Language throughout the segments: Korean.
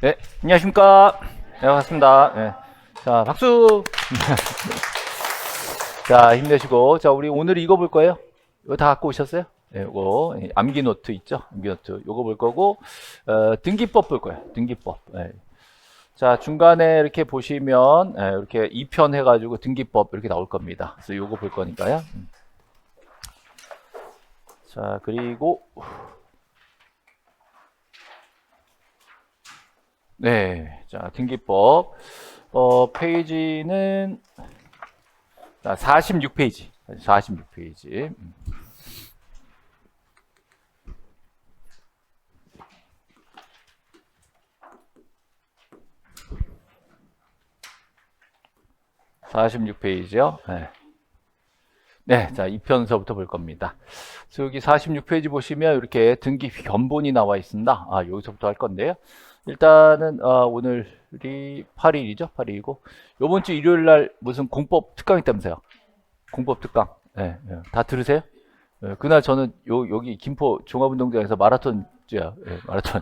네, 안녕하십니까. 네, 반갑습니다. 네. 자, 박수. 자, 힘내시고. 자, 우리 오늘 이거 볼 거예요. 이거 다 갖고 오셨어요? 네, 이거 암기 노트 있죠? 암기 노트. 이거 볼 거고, 등기법 볼 거예요. 등기법. 네. 자, 중간에 이렇게 보시면, 이렇게 2편 해가지고 등기법 이렇게 나올 겁니다. 그래서 이거 볼 거니까요. 자, 그리고, 네. 자, 등기법. 페이지는, 46페이지. 46페이지. 46페이지요. 네. 네, 자, 2편서부터 볼 겁니다. 그래서 여기 46페이지 보시면 이렇게 등기 견본이 나와 있습니다. 여기서부터 할 건데요. 일단은, 오늘이 8일이죠? 8일이고. 요번 주 일요일 날 무슨 공법 특강 있다면서요? 공법 특강. 네, 네. 다 들으세요? 네, 그날 저는 여기 김포 종합운동장에서 마라톤 뛰어요. 네, 마라톤.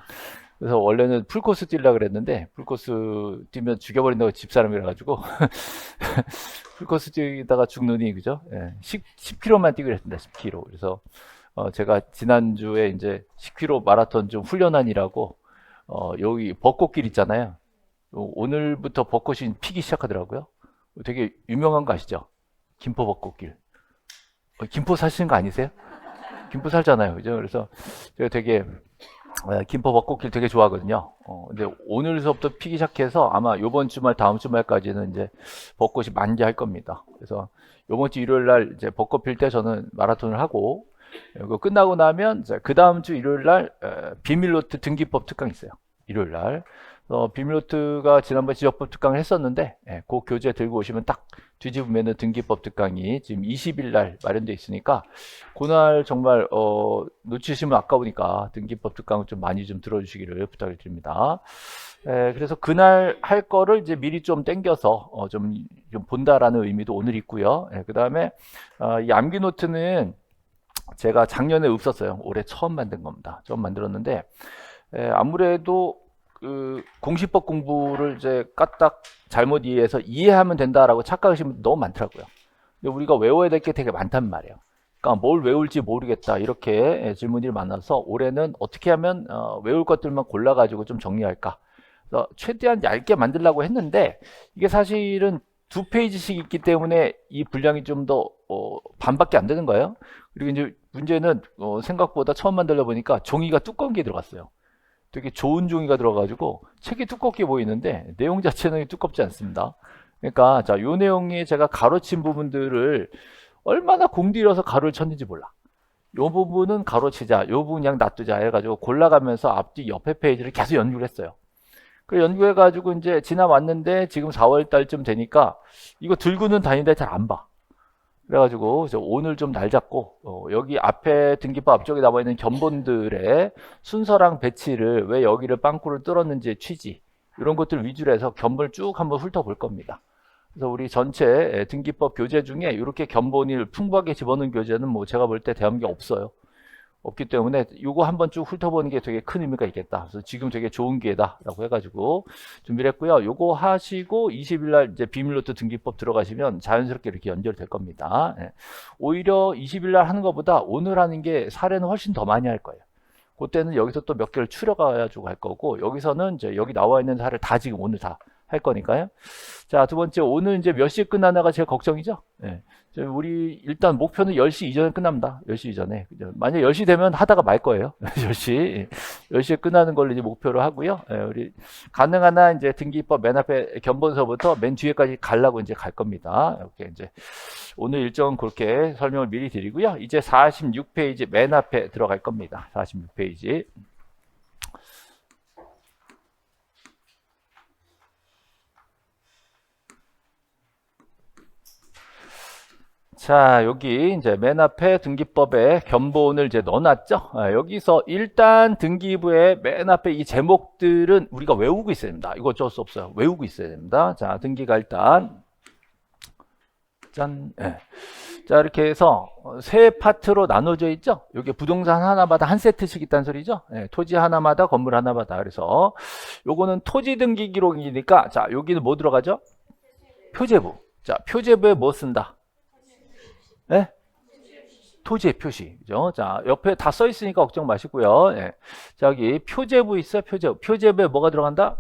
그래서 원래는 풀코스 뛰려고 그랬는데 풀코스 뛰면 죽여버린다고 집사람이라 가지고 풀코스 뛰다가 죽느니 그죠? 예, 10km만 뛰기로 했습니다. 10km. 그래서 제가 지난주에 이제 10km 마라톤 좀 훈련하니라고 여기 벚꽃길 있잖아요. 오늘부터 벚꽃이 피기 시작하더라고요. 되게 유명한 거 아시죠? 김포 벚꽃길. 김포 사시는 거 아니세요? 김포 살잖아요. 그죠? 그래서 제가 되게 김포 벚꽃길 되게 좋아하거든요. 근데 오늘서부터 피기 시작해서 아마 요번 주말, 다음 주말까지는 이제 벚꽃이 만개할 겁니다. 그래서 요번 주 일요일 날 이제 벚꽃 필 때 저는 마라톤을 하고, 이거 끝나고 나면 그 다음 주 일요일 날 비밀노트 등기법 특강 있어요. 일요일 날. 비밀노트가 지난번 지적법 특강을 했었는데, 그 교재 들고 오시면 딱 뒤집으면 등기법 특강이 지금 20일 날 마련되어 있으니까, 그날 정말, 놓치시면 아까우니까 등기법 특강을 좀 많이 좀 들어주시기를 부탁을 드립니다. 그래서 그날 할 거를 이제 미리 좀 땡겨서, 좀 본다라는 의미도 오늘 있고요. 그 다음에, 이 암기 노트는 제가 작년에 없었어요. 올해 처음 만든 겁니다. 처음 만들었는데, 아무래도 그 공시법 공부를 이제 까딱 잘못 이해해서 이해하면 된다라고 착각하시는 분들 너무 많더라고요. 근데 우리가 외워야 될 게 되게 많단 말이에요. 그러니까 뭘 외울지 모르겠다 이렇게 질문이 많아서 올해는 어떻게 하면 외울 것들만 골라가지고 좀 정리할까. 그래서 최대한 얇게 만들려고 했는데 이게 사실은 2페이지씩 있기 때문에 이 분량이 좀 더 반밖에 안 되는 거예요. 그리고 이제 문제는 생각보다 처음 만들다 보니까 종이가 두꺼운 게 들어갔어요. 되게 좋은 종이가 들어가지고 책이 두껍게 보이는데 내용 자체는 두껍지 않습니다. 그러니까 자, 요 내용이 제가 가로친 부분들을 얼마나 공들여서 가로를 쳤는지 몰라. 요 부분은 가로치자, 요 부분 그냥 놔두자 해가지고 골라가면서 앞뒤 옆에 페이지를 계속 연구를 했어요. 그 연구해가지고 이제 지나왔는데 지금 4월 달쯤 되니까 이거 들고는 다니는데 잘 안 봐. 그래가지고 오늘 좀 날 잡고 여기 앞에 등기법 앞쪽에 나와 있는 견본들의 순서랑 배치를 왜 여기를 빵꾸를 뚫었는지의 취지 이런 것들 위주로 해서 견본을 쭉 한번 훑어볼 겁니다. 그래서 우리 전체 등기법 교재 중에 이렇게 견본을 풍부하게 집어넣은 교재는 뭐 제가 볼 때 대한민국에 없어요. 없기 때문에 이거 한번 쭉 훑어보는 게 되게 큰 의미가 있겠다. 그래서 지금 되게 좋은 기회다라고 해가지고 준비를 했고요. 요거 하시고 20일 날 이제 비밀노트 등기법 들어가시면 자연스럽게 이렇게 연결될 겁니다. 오히려 20일 날 하는 것보다 오늘 하는 게 사례는 훨씬 더 많이 할 거예요. 그때는 여기서 또 몇 개를 추려가지고 할 거고 여기서는 이제 여기 나와 있는 사례를 다 지금 오늘 다 할 거니까요. 자, 두 번째 오늘 이제 몇 시에 끝나나가 제일 걱정이죠. 우리 일단 목표는 10시 이전에 끝납니다. 10시 이전에. 만약 10시 되면 하다가 말 거예요. 10시에 끝나는 걸로 이제 목표로 하고요. 우리 가능한 한 이제 등기법 맨 앞에 견본서부터 맨 뒤에까지 가려고 이제 갈 겁니다. 이렇게 이제 오늘 일정은 그렇게 설명을 미리 드리고요. 이제 46페이지 맨 앞에 들어갈 겁니다. 46페이지. 자, 여기 이제 맨 앞에 등기법에 견본을 이제 넣어놨죠. 여기서 일단 등기부의 맨 앞에 이 제목들은 우리가 외우고 있어야 됩니다. 이거 어쩔 수 없어요. 외우고 있어야 됩니다. 자, 등기가 일단 짠. 자, 이렇게 해서 세 파트로 나눠져 있죠. 여기 부동산 하나마다 한 세트씩 있다는 소리죠. 예, 토지 하나마다 건물 하나마다. 그래서 요거는 토지 등기 기록이니까 자, 여기는 뭐 들어가죠? 표제부. 자, 표제부에 뭐 쓴다? 예? 토지의 표시. 그죠? 자, 옆에 다 써 있으니까 걱정 마시고요. 예. 자, 여기 표제부 있어. 표제부. 표제부에 뭐가 들어간다?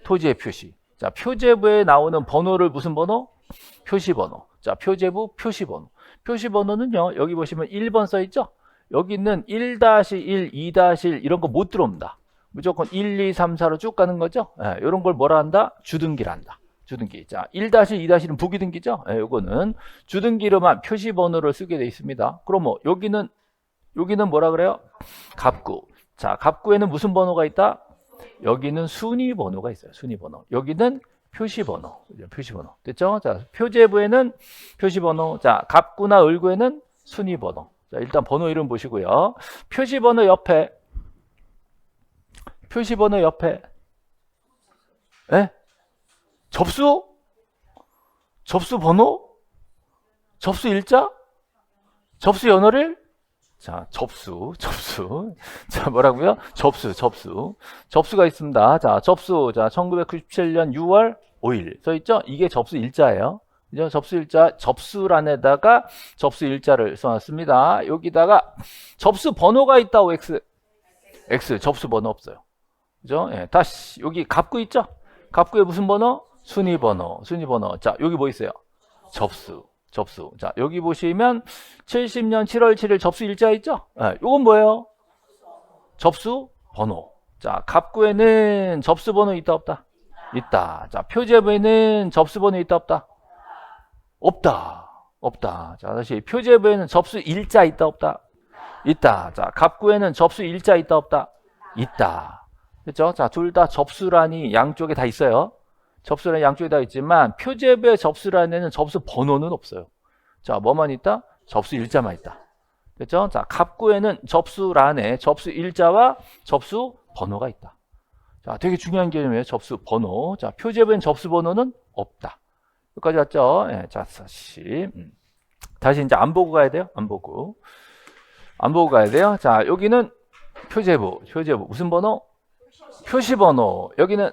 토지의 표시. 자, 표제부에 나오는 번호를 무슨 번호? 표시번호. 자, 표제부 표시번호. 표시번호는요, 여기 보시면 1번 써 있죠? 여기 있는 1-1, 2-1 이런 거 못 들어옵니다. 무조건 1, 2, 3, 4로 쭉 가는 거죠? 예, 이런 걸 뭐라 한다? 주등기라 한다. 주등기. 자, 1-1, 2-1은 부기등기죠? 예, 요거는 주등기로만 표시번호를 쓰게 돼 있습니다. 그럼 뭐, 여기는 뭐라 그래요? 갑구. 자, 갑구에는 무슨 번호가 있다? 여기는 순위 번호가 있어요. 순위 번호. 여기는 표시번호. 표시번호. 됐죠? 자, 표제부에는 표시번호. 자, 갑구나 을구에는 순위번호. 자, 일단 번호 이름 보시고요. 표시번호 옆에 에? 접수? 접수 번호? 접수 일자? 접수 연월일? 자, 접수. 자, 뭐라고요? 접수가 있습니다. 자, 접수. 자, 1997년 6월 5일 써 있죠? 이게 접수 일자예요. 그죠? 접수 일자, 접수란에다가 접수 일자를 써놨습니다. 여기다가 접수 번호가 있다고 X, 접수 번호 없어요. 그죠? 예, 다시 여기 갑구 있죠? 갑구에 무슨 번호? 순위번호. 자, 여기 뭐 있어요? 접수. 자, 여기 보시면 70년 7월 7일 접수 일자 있죠? 네, 이건 뭐예요? 접수 번호. 자, 갑구에는 접수 번호 있다 없다? 있다. 자, 표제부에는 접수 번호 있다 없다? 없다. 자, 다시 표제부에는 접수 일자 있다 없다? 있다. 자, 갑구에는 접수 일자 있다 없다? 있다. 그렇죠? 자, 둘 다 접수란이 양쪽에 다 있어요. 접수란이 양쪽에 다 있지만 표제부의 접수란에는 접수 번호는 없어요. 자, 뭐만 있다? 접수 일자만 있다. 됐죠? 자, 갑구에는 접수란에 접수 일자와 접수 번호가 있다. 자, 되게 중요한 개념이에요. 접수 번호. 자, 표제부엔 접수 번호는 없다. 여기까지 왔죠? 예, 자, 다시 이제 안 보고 가야 돼요. 안 보고 가야 돼요. 자, 여기는 표제부 무슨 번호? 표시번호. 여기는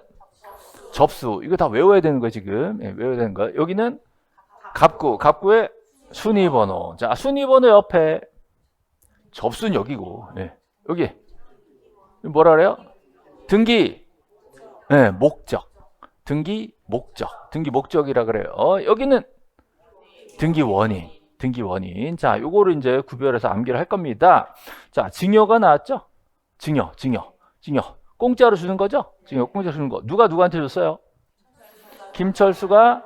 접수. 이거 다 외워야 되는 거예요, 지금. 예, 외워야 되는 거예요. 여기는 갑구의 순위번호. 자, 순위번호 옆에 접수는 여기고, 예, 여기 뭐라 그래요? 등기, 예, 목적. 등기 목적이라 그래요. 여기는 등기 원인. 자, 요거를 이제 구별해서 암기를 할 겁니다. 자, 증여가 나왔죠? 증여. 공짜로 주는 거죠? 증여 공짜로 주는 거. 누가 누구한테 줬어요? 김철수가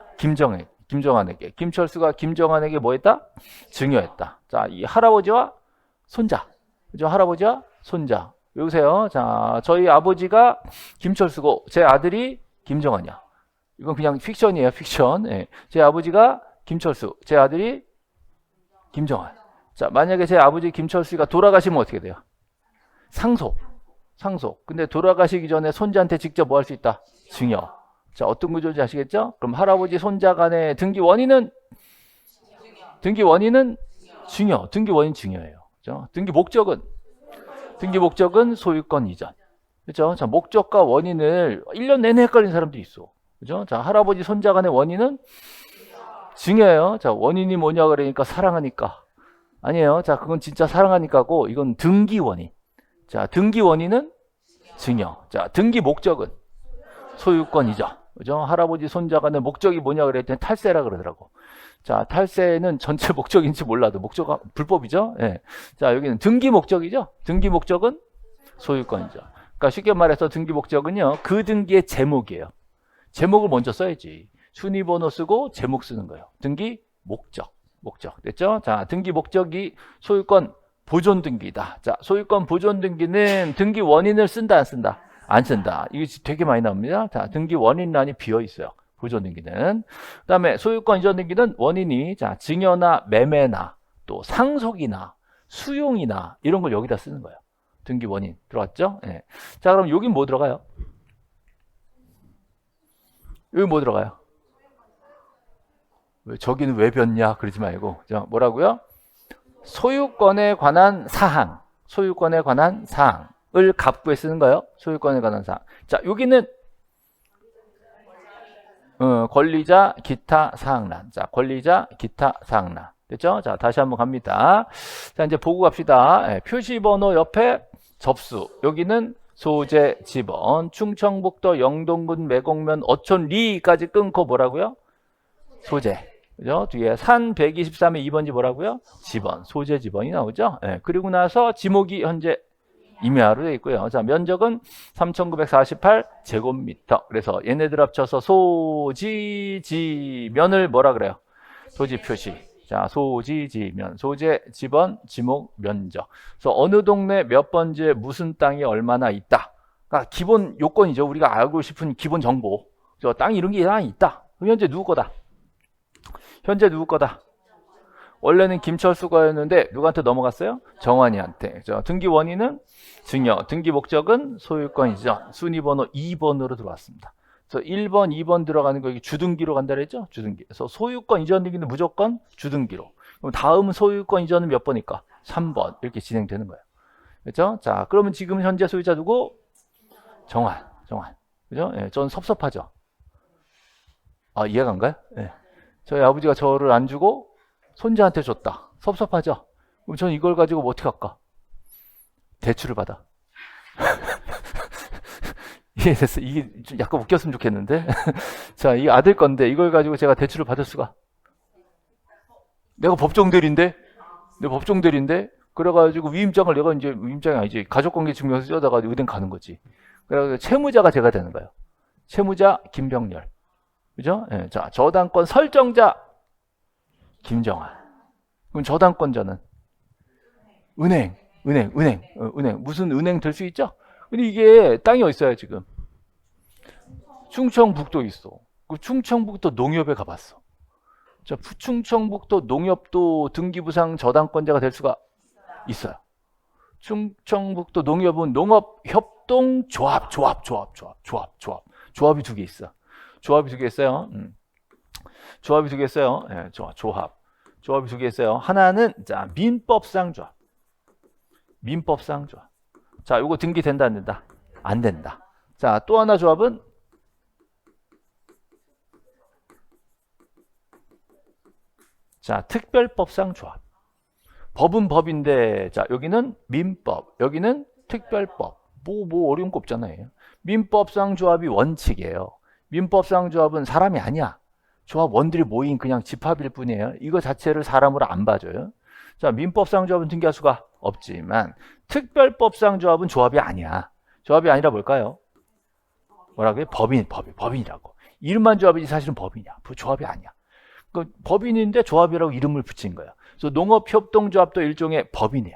김정환에게. 김철수가 김정환에게 뭐 했다? 증여했다. 자, 이 할아버지와 손자. 그죠? 할아버지와 손자. 여보세요. 자, 저희 아버지가 김철수고 제 아들이 김정환이야. 이건 그냥 픽션이에요. 픽션. 예. 제 아버지가 김철수, 제 아들이 김정환. 자, 만약에 제 아버지 김철수가 돌아가시면 어떻게 돼요? 상속. 근데 돌아가시기 전에 손자한테 직접 뭐 할 수 있다? 증여. 자, 어떤 구조인지 아시겠죠? 그럼 할아버지 손자 간의 등기 원인은 증여. 등기 원인 증여예요. 그죠? 등기 목적은 소유권 이전. 그죠? 자, 목적과 원인을 1년 내내 헷갈리는 사람도 있어. 그죠? 자, 할아버지 손자 간의 원인은 증여예요. 자, 원인이 뭐냐 그러니까 사랑하니까. 아니에요. 자, 그건 진짜 사랑하니까고 이건 등기 원인. 자, 등기 원인은 증여. 자, 등기 목적은 소유권 이전. 그죠? 할아버지 손자 간의 목적이 뭐냐 그랬더니 탈세라 그러더라고. 자, 탈세는 전체 목적인지 몰라도 목적은 불법이죠. 예. 자, 여기는 등기 목적이죠. 등기 목적은 소유권 이전. 그러니까 쉽게 말해서 등기 목적은요, 그 등기의 제목이에요. 제목을 먼저 써야지. 순위번호 쓰고 제목 쓰는 거예요. 등기 목적. 됐죠? 자, 등기 목적이 소유권 보존 등기다. 자, 소유권 보존 등기는 등기 원인을 쓴다, 안 쓴다? 안 쓴다. 이게 되게 많이 나옵니다. 자, 등기 원인란이 비어 있어요. 보존 등기는. 그다음에 소유권 이전 등기는 원인이 자, 증여나 매매나 또 상속이나 수용이나 이런 걸 여기다 쓰는 거예요. 등기 원인 들어갔죠? 예. 자, 그럼 여긴 뭐 들어가요? 여기 뭐 들어가요? 저기는 왜 변냐 그러지 말고 뭐라고요? 소유권에 관한 사항, 소유권에 관한 사항을 갑구에 쓰는 거예요. 소유권에 관한 사항. 자, 여기는 권리자 기타 사항란. 자, 권리자 기타 사항란. 됐죠? 자, 다시 한번 갑니다. 자, 이제 보고 갑시다. 표시번호 옆에 접수. 여기는 소재 지번. 충청북도 영동군 매곡면 어촌리까지 끊고 뭐라고요? 소재. 그죠? 뒤에 산 123의 2번지 뭐라고요? 지번. 소재 지번이 나오죠? 그리고 나서 지목이 현재 임야로 되어 있고요. 자, 면적은 3,948 제곱미터. 그래서 얘네들 합쳐서 소지지면을 뭐라 그래요? 토지 표시. 자, 소지지면, 소재, 지번, 지목, 면적. 그래서 어느 동네 몇 번지에 무슨 땅이 얼마나 있다. 그러니까 기본 요건이죠. 우리가 알고 싶은 기본 정보. 땅이 이런 게 있다. 그럼 현재 누구 거다? 현재 누구 거다? 원래는 김철수가였는데 누구한테 넘어갔어요? 정환이한테. 등기 원인은 증여, 등기 목적은 소유권 이전, 순위번호 2번으로 들어왔습니다. 그래서 1번, 2번 들어가는 거 이게 주등기로 간다 그랬죠? 주등기. 그래서 소유권 이전 등기는 무조건 주등기로. 그럼 다음 소유권 이전은 몇 번일까? 3번. 이렇게 진행되는 거예요. 그렇죠? 자, 그러면 지금 현재 소유자 누구? 정환. 그죠? 전 섭섭하죠. 아, 이해가 안 가요? 저희 아버지가 저를 안 주고 손자한테 줬다. 섭섭하죠? 그럼 전 이걸 가지고 뭐 어떻게 할까? 대출을 받아. 이해됐어? 이게 좀 약간 웃겼으면 좋겠는데. 자, 이 아들 건데 이걸 가지고 제가 대출을 받을 수가. 내가 법정대리인데? 그래가지고 위임장을 내가 이제 위임장이 아니지. 가족관계 증명서 써다가 은행 가는 거지. 그래가지고 채무자가 제가 되는 거예요. 채무자 김병렬. 그죠? 자, 저당권 설정자 김정환. 그럼 저당권자는 은행. 무슨 은행 될 수 있죠? 근데 이게 땅이 어디 있어요, 지금? 충청북도 있어. 그 충청북도 농협에 가봤어. 자, 충청북도 농협도 등기부상 저당권자가 될 수가 있어요. 충청북도 농협은 농업협동조합. 조합이 두 개 있어. 조합이 두 개 있어요. 조합이 두 개 있어요. 조합이 두 개 있어요. 하나는 자, 민법상 조합. 자, 이거 등기 된다 안 된다? 안 된다. 자, 또 하나 조합은 자, 특별법상 조합. 법은 법인데 자, 여기는 민법, 여기는 특별법. 뭐 어려운 거 없잖아요. 민법상 조합이 원칙이에요. 민법상 조합은 사람이 아니야. 조합원들이 모인 그냥 집합일 뿐이에요. 이거 자체를 사람으로 안 봐줘요. 자, 민법상 조합은 등기할 수가 없지만 특별법상 조합은 조합이 아니야. 조합이 아니라 뭘까요? 뭐라고요? 법인이라고. 이름만 조합이지 사실은 법인이야. 조합이 아니야. 그 법인인데 조합이라고 이름을 붙인 거야. 그래서 농업협동조합도 일종의 법인이야.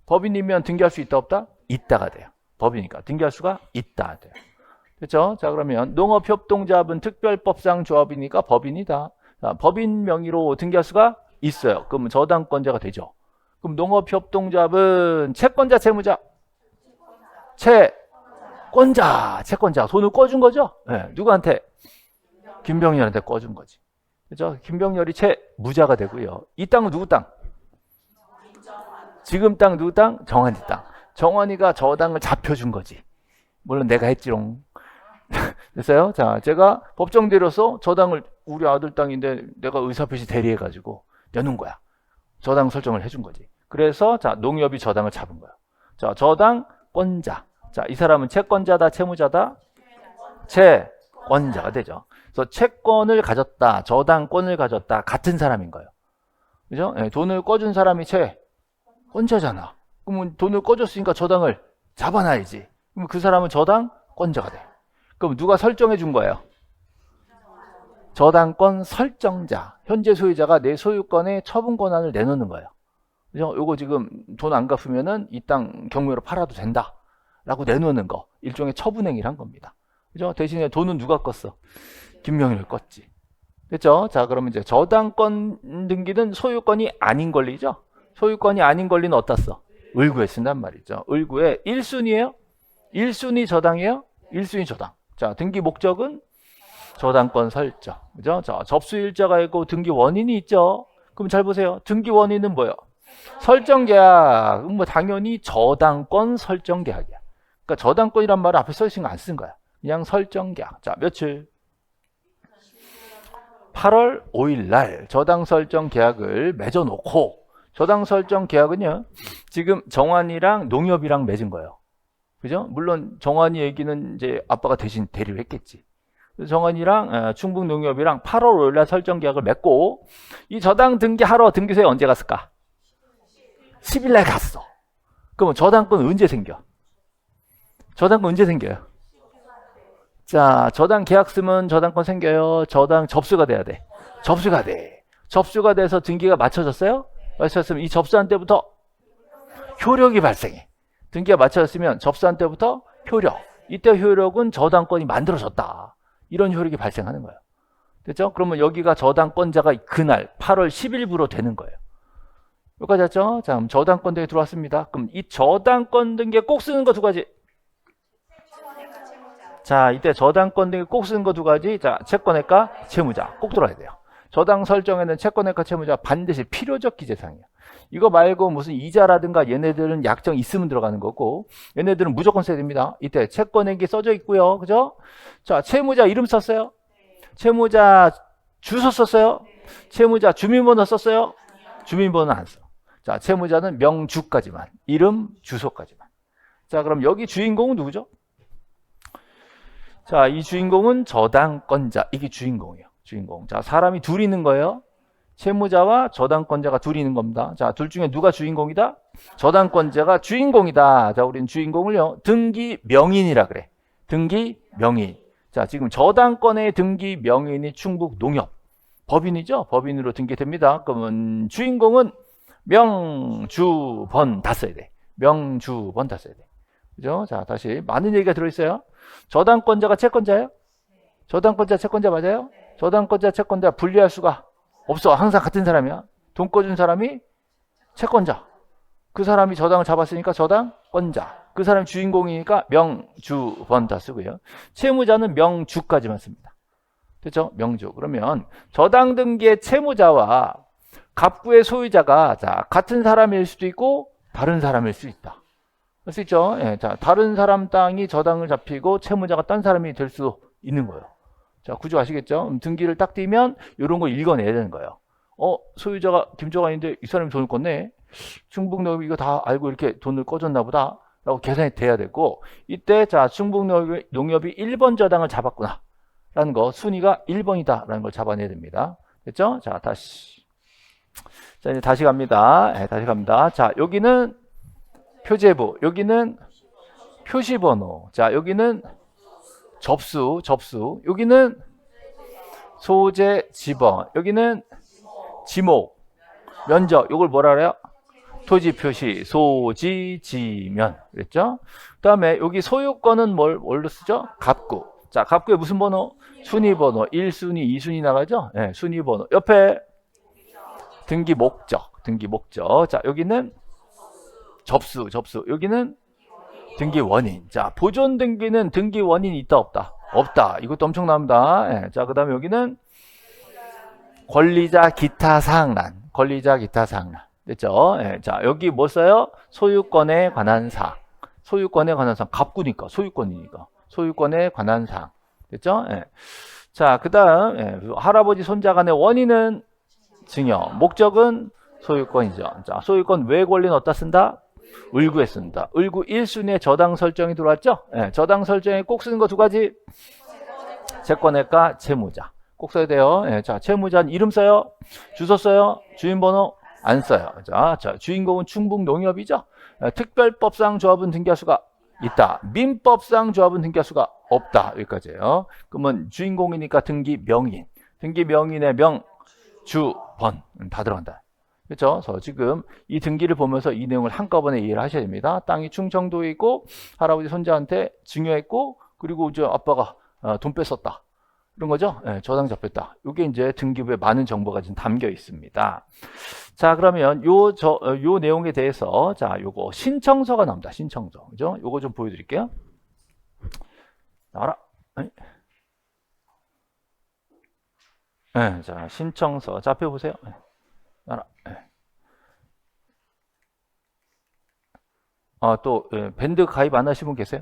법인이면 등기할 수 있다 없다? 있다가 돼요. 법이니까 등기할 수가 있다 돼요. 그렇죠? 자, 그러면 농업협동조합은 특별법상 조합이니까 법인이다. 자, 법인 명의로 등기할 수가 있어요. 그러면 저당권자가 되죠. 그럼 농업협동조합은 채권자, 채무자? 채권자. 돈을 꿔준 거죠? 네, 누구한테? 김병렬한테 꿔준 거지. 그죠? 김병렬이 채무자가 되고요. 이 땅은 누구 땅? 지금 땅 누구 땅? 정환이 땅. 정환이가 저 땅을 잡혀준 거지. 물론 내가 했지롱. 됐어요? 자, 제가 법정대리로서 저 땅을 우리 아들 땅인데 내가 의사표시 대리해가지고 내놓은 거야. 저 땅 설정을 해준 거지. 그래서 자, 농협이 저 땅을 잡은 거야. 자, 저당권자. 자, 이 사람은 채권자다, 채무자다? 채권자가 되죠. 그래서 채권을 가졌다, 저당권을 가졌다, 같은 사람인 거예요. 그죠? 네, 돈을 꿔준 사람이 채권자잖아. 그러면 돈을 꿔줬으니까 저당을 잡아놔야지. 그럼 그 사람은 저당권자가 돼. 그럼 누가 설정해 준 거예요? 저당권 설정자. 현재 소유자가 내 소유권의 처분 권한을 내놓는 거예요. 그죠? 요거 지금 돈 안 갚으면은 이 땅 경매로 팔아도 된다. 라고 내놓는 거. 일종의 처분행위란 겁니다. 그죠? 대신에 돈은 누가 껐어? 김명일을 껐지. 됐죠? 자, 그러면 이제 저당권 등기는 소유권이 아닌 권리죠? 소유권이 아닌 권리는 어디다 써? 을구에 쓴단 말이죠. 을구에 1순위예요? 1순위 저당이에요? 1순위 저당. 자, 등기 목적은 저당권 설정. 그죠? 자, 접수일자가 있고 등기 원인이 있죠. 그럼 잘 보세요. 등기 원인은 뭐예요? 설정 계약. 뭐 당연히 저당권 설정 계약이야. 그러니까 저당권이란 말을 앞에 써 있는 거 안 쓴 거야. 그냥 설정 계약. 자, 며칠? 8월 5일 날 저당 설정 계약을 맺어 놓고, 저당 설정 계약은요, 지금 정환이랑 농협이랑 맺은 거예요. 그죠? 물론 정환이 얘기는 이제 아빠가 대신 대리를 했겠지. 정환이랑 충북농협이랑 8월 5일 날 설정 계약을 맺고, 이 저당 등기하러 등기소에 언제 갔을까? 10일 날 갔어. 그러면 저당권 언제 생겨? 저당권 언제 생겨요? 자, 저당 계약 쓰면 저당권 생겨요. 저당 접수가 돼야 돼. 접수가 돼. 접수가 돼서 등기가 맞춰졌어요? 맞춰졌으면 이 접수한 때부터 효력이 발생해. 등기가 맞춰졌으면 접수한 때부터 효력. 이때 효력은 저당권이 만들어졌다. 이런 효력이 발생하는 거예요. 됐죠? 그러면 여기가 저당권자가 그날 8월 10일부로 되는 거예요. 여기까지 했죠? 자, 그럼 저당권 등기 들어왔습니다. 그럼 이 저당권 등기에 꼭 쓰는 거 두 가지. 자, 이때 저당권 등기 꼭 쓰는 거 두 가지. 자, 채권액과 채무자 꼭 들어야 돼요. 저당 설정에는 채권액과 채무자 반드시 필요적 기재사항이야. 이거 말고 무슨 이자라든가 얘네들은 약정 있으면 들어가는 거고, 얘네들은 무조건 써야 됩니다. 이때 채권액이 써져 있고요. 그죠? 자, 채무자 이름 썼어요? 채무자 주소 썼어요? 채무자 주민번호 썼어요? 주민번호는 안 써. 자, 채무자는 명주까지만, 이름, 주소까지만. 자, 그럼 여기 주인공은 누구죠? 자, 이 주인공은 저당권자. 이게 주인공이에요. 주인공. 자, 사람이 둘이 있는 거예요. 채무자와 저당권자가 둘이 있는 겁니다. 자, 둘 중에 누가 주인공이다? 저당권자가 주인공이다. 자, 우리는 주인공을요, 등기 명인이라 그래. 등기 명인. 자, 지금 저당권의 등기 명인이 충북농협. 법인이죠? 법인으로 등기됩니다. 그러면 주인공은 명주번 다 써야 돼. 명주번 다 써야 돼. 그죠? 자, 다시 많은 얘기가 들어있어요. 저당권자가 채권자예요? 저당권자 채권자 맞아요? 저당권자 채권자 분리할 수가 없어. 항상 같은 사람이야. 돈 꿔준 사람이 채권자. 그 사람이 저당을 잡았으니까 저당권자. 그 사람이 주인공이니까 명주번 다 쓰고요. 채무자는 명주까지만 씁니다. 됐죠? 명주. 그러면 저당 등기의 채무자와 갑구의 소유자가 자, 같은 사람일 수도 있고 다른 사람일 수 있다. 할 수 있죠? 예, 자, 다른 사람 땅이 저당을 잡히고 채무자가 딴 사람이 될 수 있는 거예요. 자, 구조 아시겠죠? 등기를 딱 띄면 이런 거 읽어내야 되는 거예요. 소유자가 김조관인데 이 사람이 돈을 껐네. 충북농협이 이거 다 알고 이렇게 돈을 꺼줬나 보다. 라고 계산이 돼야 되고, 이때 자, 충북농협이 1번 저당을 잡았구나. 라는 거, 순위가 1번이다. 라는 걸 잡아내야 됩니다. 됐죠? 자, 다시. 자, 이제 다시 갑니다. 네, 다시 갑니다. 자, 여기는 표제부, 여기는 표시번호. 자, 여기는 접수. 여기는 소재 지번. 여기는 지목. 면적. 이걸 뭐라 그래요? 토지 표시, 소지, 지면. 그랬죠? 그 다음에 여기 소유권은 뭘로 쓰죠? 갑구. 자, 갑구에 무슨 번호? 순위번호. 1순위, 2순위 나가죠? 네, 순위번호. 옆에 등기 목적. 자, 여기는 접수. 여기는 등기 원인. 자, 보존 등기는 등기 원인이 있다, 없다? 없다. 이것도 엄청납니다. 네, 자, 그 다음에 여기는 권리자 기타 사항란. 됐죠? 네, 자, 여기 뭐 써요? 소유권에 관한 사항. 갑구니까, 소유권이니까. 소유권에 관한 사항. 됐죠? 네. 자, 그 다음, 할아버지 손자 간의 원인은 증여. 목적은 소유권이죠. 자, 소유권 외 권리는 어디다 쓴다? 을구에 쓴다. 을구 1순위에 저당 설정이 들어왔죠? 네, 저당 설정에 꼭 쓰는 거 두 가지. 채권액과 채무자. 꼭 써야 돼요. 네, 자, 채무자는 이름 써요? 주소 써요? 주인번호? 안 써요. 자, 주인공은 충북농협이죠? 네, 특별법상 조합은 등기할 수가 있다. 민법상 조합은 등기할 수가 없다. 여기까지예요. 그러면 주인공이니까 등기 명인. 등기 명인의 명, 주, 번. 다 들어간다. 그렇죠? 그래서 지금 이 등기를 보면서 이 내용을 한꺼번에 이해를 하셔야 됩니다. 땅이 충청도에 있고 할아버지 손자한테 증여했고 그리고 이제 아빠가 돈 뺐었다. 이런 거죠? 네, 저당 잡혔다. 이게 이제 등기부에 많은 정보가 지금 담겨 있습니다. 자, 그러면 요 내용에 대해서 자, 요거 신청서가 나옵니다. 신청서. 그죠? 요거 좀 보여드릴게요. 나와라. 네, 자, 신청서. 자, 앞에 보세요. 네. 하나, 네. 또, 밴드 가입 안 하신 분 계세요?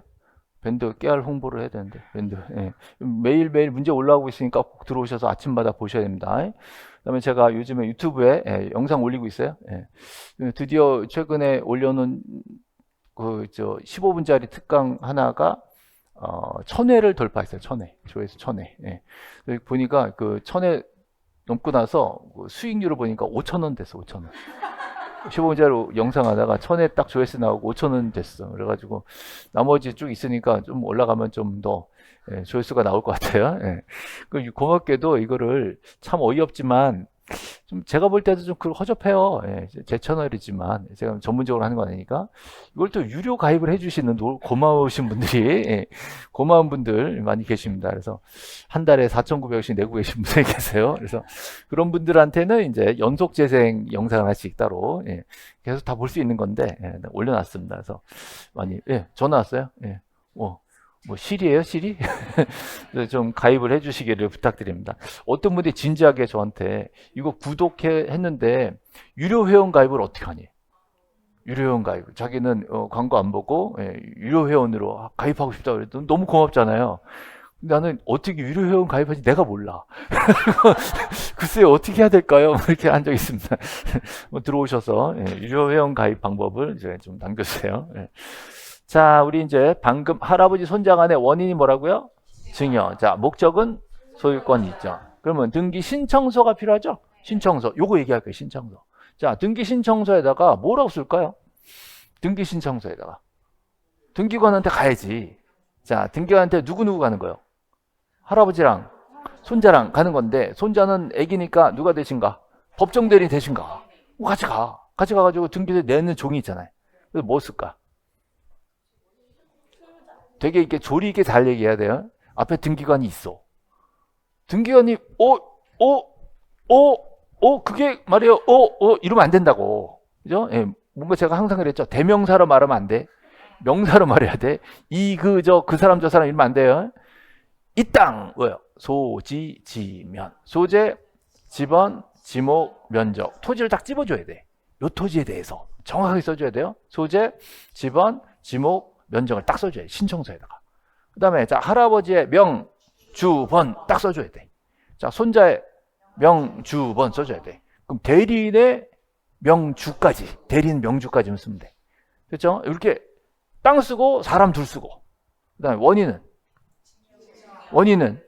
밴드 깨알 홍보를 해야 되는데, 밴드. 예. 매일매일 문제 올라오고 있으니까 꼭 들어오셔서 아침마다 보셔야 됩니다. 그 다음에 제가 요즘에 유튜브에 영상 올리고 있어요. 드디어 최근에 올려놓은 15분짜리 특강 하나가 1000회를 돌파했어요. 1000회. 조회수 1000회. 여기 보니까 그 1000회 넘고 나서 수익률을 보니까 5,000원 됐어. 5,000원. 15분짜리 영상 하다가 1000회 딱 조회수 나오고 5,000원 됐어. 그래가지고 나머지 쭉 있으니까 좀 올라가면 좀 더 조회수가 나올 것 같아요. 고맙게도 이거를 참 어이없지만 좀 제가 볼 때도 좀 허접해요. 제 채널이지만 제가 전문적으로 하는 거 아니니까 이걸 또 유료 가입을 해주시는 고마우신 분들이 고마운 분들 많이 계십니다. 그래서 한 달에 4,900원씩 내고 계신 분들이 계세요. 그래서 그런 분들한테는 이제 연속 재생 영상 하나씩 따로 계속 다 볼 수 있는 건데 올려놨습니다. 그래서 많이 전화 왔어요. 뭐 실이에요, 실이? 좀 가입을 해주시기를 부탁드립니다. 어떤 분이 진지하게 저한테 이거 했는데 유료 회원 가입을 어떻게 하니? 유료 회원 가입. 자기는 광고 안 보고 유료 회원으로 가입하고 싶다고 그랬더니 너무 고맙잖아요. 나는 어떻게 유료 회원 가입하지 내가 몰라. 글쎄요, 어떻게 해야 될까요? 이렇게 한 적 있습니다. 들어오셔서 유료 회원 가입 방법을 이제 좀 남겨주세요. 자, 우리 이제 방금 할아버지 손자 간의 원인이 뭐라고요? 증여. 자, 목적은 소유권이 있죠. 그러면 등기 신청서가 필요하죠? 신청서. 요거 얘기할 거예요, 신청서. 자, 등기 신청서에다가 뭐라고 쓸까요? 등기 신청서에다가. 등기관한테 가야지. 자, 등기관한테 누구 가는 거예요? 할아버지랑 손자랑 가는 건데, 손자는 애기니까 누가 되신가? 법정 대리인 되신가? 같이 가. 같이 가가지고 등기소에 내는 종이 있잖아요. 그래서 뭐 쓸까? 되게 이렇게 조리 있게 잘 얘기해야 돼요. 앞에 등기관이 있어. 등기관이 그게 말이에요. 이러면 안 된다고. 그죠? 뭔가 제가 항상 그랬죠. 대명사로 말하면 안 돼. 명사로 말해야 돼. 그 사람 저 사람 이러면 안 돼요. 이 땅 뭐예요? 소지 지면. 소재, 지번, 지목, 면적. 토지를 딱 집어줘야 돼. 요 토지에 대해서 정확하게 써줘야 돼요. 소재, 지번, 지목, 면적을 딱 써줘야 돼. 신청서에다가. 그 다음에 자 할아버지의 명, 주, 번 딱 써줘야 돼. 자 손자의 명, 주, 번 써줘야 돼. 그럼 대리인의 명주까지, 대리인 명주까지만 쓰면 돼. 그렇죠? 이렇게 땅 쓰고 사람 둘 쓰고. 그 다음에 원인은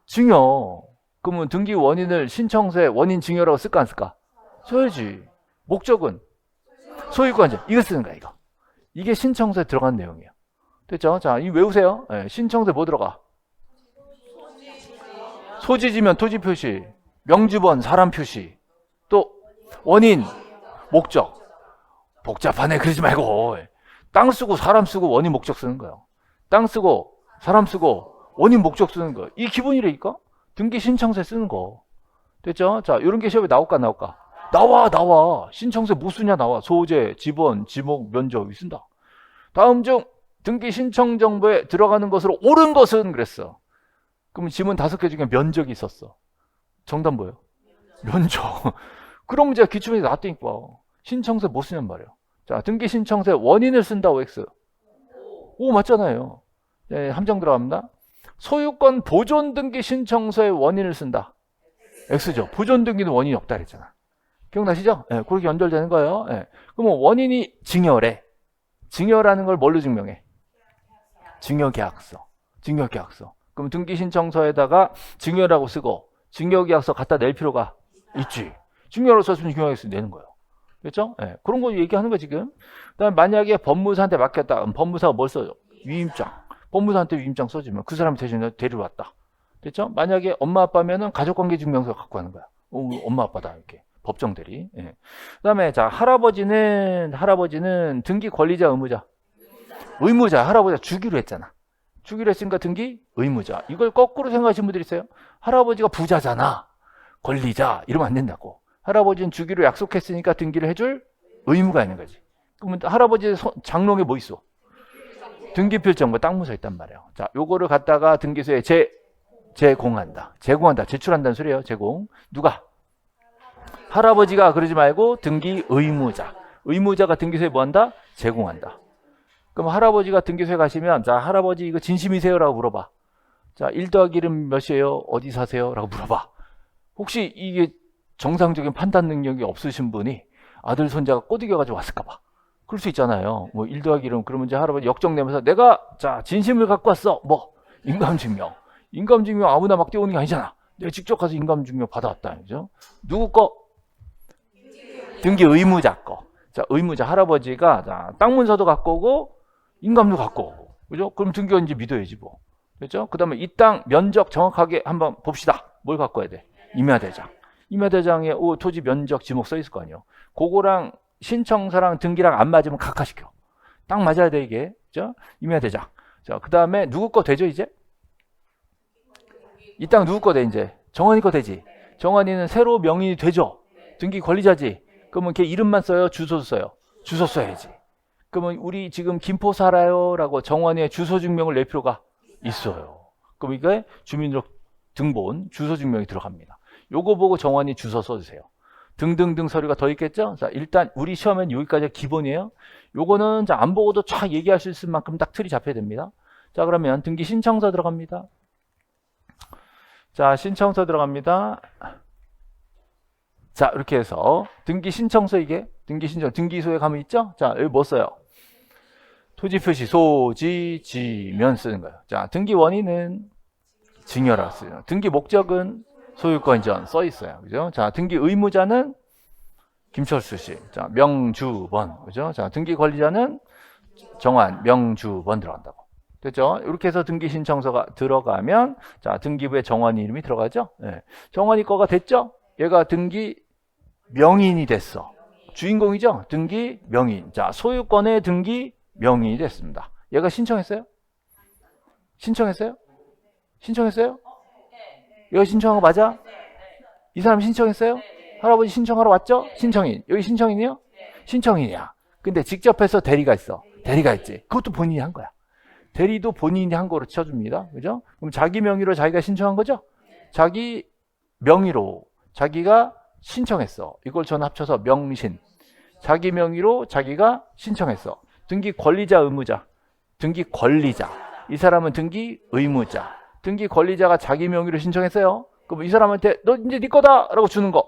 증여. 그러면 등기 원인을 신청서에 원인 증여라고 쓸까 안 쓸까? 써야지. 목적은 소유권자. 이거 쓰는 거야 이거. 이게 신청서에 들어간 내용이에요. 됐죠? 자, 이 외우세요. 신청서에 뭐 들어가? 소지지면 토지 표시, 명주번 사람 표시, 또 원인, 목적. 복잡하네 그러지 말고 땅 쓰고 사람 쓰고 원인 목적 쓰는 거예요. 땅 쓰고 사람 쓰고 원인 목적 쓰는 거. 이 기본이라니까? 등기 신청서에 쓰는 거. 됐죠? 자, 이런 게 시험에 나올까? 나와. 신청서에 뭐 쓰냐 나와. 소재, 지번, 지목, 면적 쓴다. 다음 중 등기 신청 정보에 들어가는 것으로 옳은 것은 그랬어. 그럼 지문 5개 중에 면적이 있었어. 정답 뭐예요? 면적. 그럼 문제가 기출문제 나왔다니까. 신청서에 뭐 쓰냔 말이에요. 자, 등기 신청서에 원인을 쓴다고 X. 오, 맞잖아요. 함정 들어갑니다. 소유권 보존 등기 신청서에 원인을 쓴다. X죠. 보존 등기는 원인이 없다 그랬잖아. 기억나시죠? 그렇게 연결되는 거예요. 그러면 원인이 증여래. 증여라는 걸 뭘로 증명해? 증여계약서. 그럼 등기신청서에다가 증여라고 쓰고 증여계약서 갖다 낼 필요가 있지. 증여로 썼으면 증여계약서 내는 거예요. 그렇죠? 그런 거 얘기하는 거 지금. 그다음에 만약에 법무사한테 맡겼다. 그럼 법무사가 뭘 써요? 위임장. 법무사한테 위임장 써주면 그 사람이 대신 데리러 왔다. 됐죠? 만약에 엄마 아빠면은 가족관계증명서 갖고 가는 거야. 엄마 아빠다 이렇게. 법정 대리. 그다음에 자 할아버지는 등기 권리자 의무자. 의무자. 할아버지가 주기로 했잖아. 주기로 했으니까 등기 의무자. 이걸 거꾸로 생각하시는 분들이 있어요. 할아버지가 부자잖아. 권리자. 이러면 안 된다고. 할아버지는 주기로 약속했으니까 등기를 해줄 의무가 있는 거지. 그러면 할아버지 장롱에 뭐 있어? 등기필증, 땅 문서 있단 말이에요. 자, 요거를 갖다가 등기소에 제공한다. 제공한다. 제출한다는 소리예요. 제공. 누가? 할아버지가. 그러지 말고 등기 의무자. 의무자가 등기소에 뭐 한다? 제공한다. 그럼 할아버지가 등기소에 가시면 자, 할아버지 이거 진심이세요? 라고 물어봐. 자, 1 더하기 1은 몇이에요? 어디 사세요? 라고 물어봐. 혹시 이게 정상적인 판단 능력이 없으신 분이 아들 손자가 꼬드겨가지고 왔을까 봐. 그럴 수 있잖아요. 뭐 1 더하기 1은 그러면 이제 할아버지 역정내면서 내가 자, 진심을 갖고 왔어. 뭐 인감증명. 인감증명 아무나 막 띄우는 게 아니잖아. 내가 직접 가서 인감증명 받아왔다. 그죠? 누구 거? 등기 의무자 거. 자, 의무자 할아버지가 자, 땅 문서도 갖고 오고 인감도 갖고 오고. 그죠? 그럼 등기원인지 믿어야지 뭐. 그죠? 그다음에 이 땅 면적 정확하게 한번 봅시다. 뭘 갖고 와야 돼? 임야대장. 임야대장에 토지 면적 지목 써 있을 거 아니에요. 그거랑 신청서랑 등기랑 안 맞으면 각하시켜. 딱 맞아야 돼 이게. 그죠? 임야대장. 자, 그다음에 누구 거 되죠 이제? 이 땅 누구 거 돼 이제? 정환이 거 되지. 정환이는 새로 명의이 되죠. 등기 권리자지. 그러면 걔 이름만 써요? 주소 써요? 주소 써야지. 그러면 우리 지금 김포 살아요라고 정환이의 주소 증명을 낼 필요가 있어요. 그럼 이게 주민등록 등본 주소 증명이 들어갑니다. 요거 보고 정환이 주소 써주세요. 등등등 서류가 더 있겠죠? 자, 일단 우리 시험엔 여기까지가 기본이에요. 요거는 자, 안 보고도 쫙 얘기할 수 있을 만큼 딱 틀이 잡혀야 됩니다. 자, 그러면 등기 신청서 들어갑니다. 자, 신청서 들어갑니다. 자, 이렇게 해서 등기 신청서 이게 등기 신청 등기소에 가면 있죠? 자, 여기 뭐 써요? 토지 표시 소지 지면 쓰는 거예요. 자, 등기 원인은 증여라 쓰요. 등기 목적은 소유권 이전 써 있어요. 그죠? 자, 등기 의무자는 김철수 씨. 자, 명주번. 그죠? 자, 등기 권리자는 정환 명주번 들어간다고. 됐죠? 이렇게 해서 등기 신청서가 들어가면 자, 등기부에 정환이 이름이 들어가죠? 네. 정환이 거가 됐죠? 얘가 등기 명인이 됐어. 주인공이죠? 등기 명인. 자, 소유권의 등기 명인이 됐습니다. 얘가 신청했어요? 신청했어요? 신청했어요? 얘가 신청한 거 맞아? 이 사람 신청했어요? 할아버지 신청하러 왔죠? 신청인. 여기 신청인이요? 신청인이야. 근데 직접 해서 대리가 있어. 대리가 있지. 그것도 본인이 한 거야. 대리도 본인이 한 거로 쳐줍니다. 그죠? 그럼 자기 명의로 자기가 신청한 거죠? 자기 명의로 자기가 신청했어. 이걸 저는 합쳐서 명신. 자기 명의로 자기가 신청했어. 등기 권리자 의무자. 등기 권리자. 이 사람은 등기 의무자. 등기 권리자가 자기 명의로 신청했어요. 그럼 이 사람한테 너 이제 네 거다 라고 주는 거.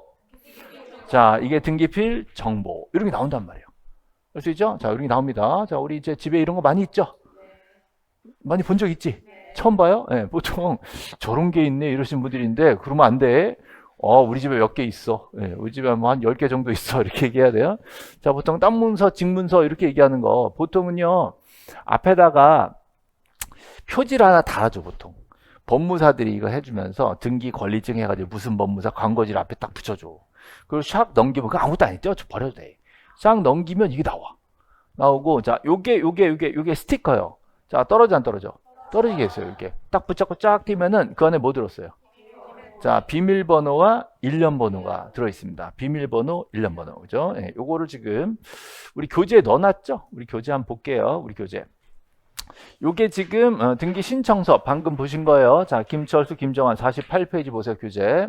자, 이게 등기필 정보. 이런 게 나온단 말이에요. 알 수 있죠? 자, 이런 게 나옵니다. 자, 우리 이제 집에 이런 거 많이 있죠? 많이 본 적 있지? 처음 봐요? 네, 보통 저런 게 있네 이러신 분들인데 그러면 안 돼. 우리 집에 몇 개 있어. 네, 우리 집에 뭐 한 10개 정도 있어. 이렇게 얘기해야 돼요. 자, 보통 땅 문서, 직문서 이렇게 얘기하는 거 보통은요. 앞에다가 표지를 하나 달아줘 보통. 법무사들이 이거 해주면서 등기 권리증 해가지고 무슨 법무사 광고지를 앞에 딱 붙여줘. 그리고 샥 넘기면 그거 아무것도 아니 떼어줘 버려도 돼. 샥 넘기면 이게 나와. 나오고 자 요게 스티커요. 자 떨어져 안 떨어져? 떨어지게 했어요. 이렇게 딱 붙잡고 쫙 띄면은 그 안에 뭐 들었어요? 자 비밀번호와 일련번호가 들어있습니다. 비밀번호, 일련번호 그죠? 네, 요거를 지금 우리 교재에 넣어놨죠? 우리 교재 한번 볼게요. 우리 교재. 요게 지금 등기 신청서 방금 보신 거예요. 자, 김철수, 김정환 48페이지 보세요. 교재.